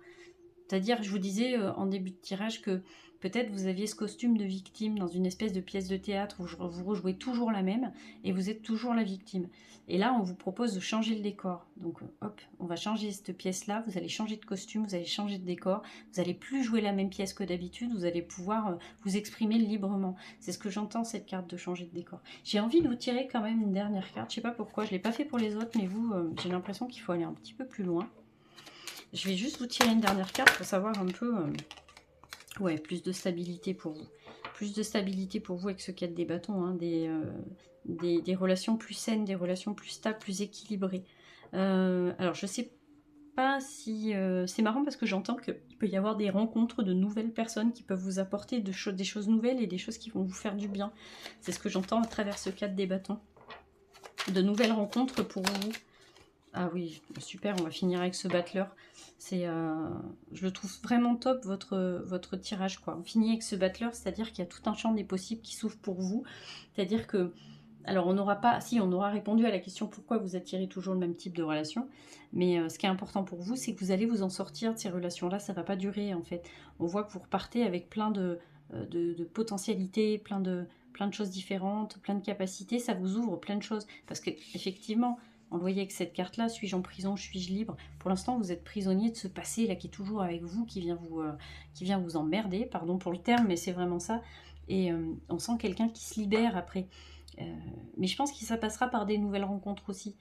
[SPEAKER 1] C'est-à-dire, je vous disais en début de tirage que peut-être vous aviez ce costume de victime dans une espèce de pièce de théâtre où vous rejouez toujours la même et vous êtes toujours la victime. Et là, on vous propose de changer le décor. Donc, hop, on va changer cette pièce-là. Vous allez changer de costume, vous allez changer de décor. Vous n'allez plus jouer la même pièce que d'habitude. Vous allez pouvoir vous exprimer librement. C'est ce que j'entends, cette carte de changer de décor. J'ai envie de vous tirer quand même une dernière carte. Je ne sais pas pourquoi, je ne l'ai pas fait pour les autres, mais vous, j'ai l'impression qu'il faut aller un petit peu plus loin. Je vais juste vous tirer une dernière carte pour savoir un peu... ouais, plus de stabilité pour vous. Plus de stabilité pour vous avec ce 4 des bâtons. Hein, des relations plus saines, des relations plus stables, plus équilibrées. Alors, je sais pas si... c'est marrant parce que j'entends qu'il peut y avoir des rencontres de nouvelles personnes qui peuvent vous apporter des choses nouvelles et des choses qui vont vous faire du bien. C'est ce que j'entends à travers ce 4 des bâtons. De nouvelles rencontres pour vous. Ah oui, super, on va finir avec ce battleur. Je le trouve vraiment top, votre tirage, quoi. On finit avec ce battleur, c'est-à-dire qu'il y a tout un champ des possibles qui s'ouvre pour vous. C'est-à-dire que, alors on n'aura pas, si on aura répondu à la question pourquoi vous attirez toujours le même type de relation, mais ce qui est important pour vous, c'est que vous allez vous en sortir de ces relations-là, ça ne va pas durer en fait. On voit que vous repartez avec plein de potentialités, plein de choses différentes, plein de capacités, ça vous ouvre plein de choses. Parce qu'effectivement, on le voyait avec cette carte-là, suis-je en prison, suis-je libre? Pour l'instant, vous êtes prisonnier de ce passé là qui est toujours avec vous, qui vient vous emmerder, pardon pour le terme, mais c'est vraiment ça. Et on sent quelqu'un qui se libère après. Mais je pense que ça passera par des nouvelles rencontres aussi.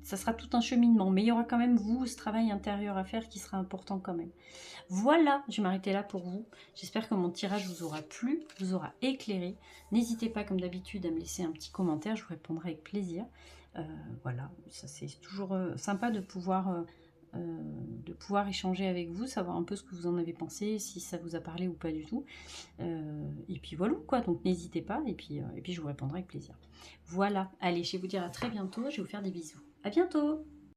[SPEAKER 1] Ça sera tout un cheminement, mais il y aura quand même vous, ce travail intérieur à faire qui sera important quand même. Voilà, je vais m'arrêter là pour vous. J'espère que mon tirage vous aura plu, vous aura éclairé. N'hésitez pas, comme d'habitude, à me laisser un petit commentaire, je vous répondrai avec plaisir. Voilà, ça c'est toujours sympa de pouvoir échanger avec vous, savoir un peu ce que vous en avez pensé, si ça vous a parlé ou pas du tout. Et puis voilà, quoi, donc n'hésitez pas, et puis je vous répondrai avec plaisir. Voilà, allez, je vais vous dire à très bientôt, je vais vous faire des bisous. À bientôt!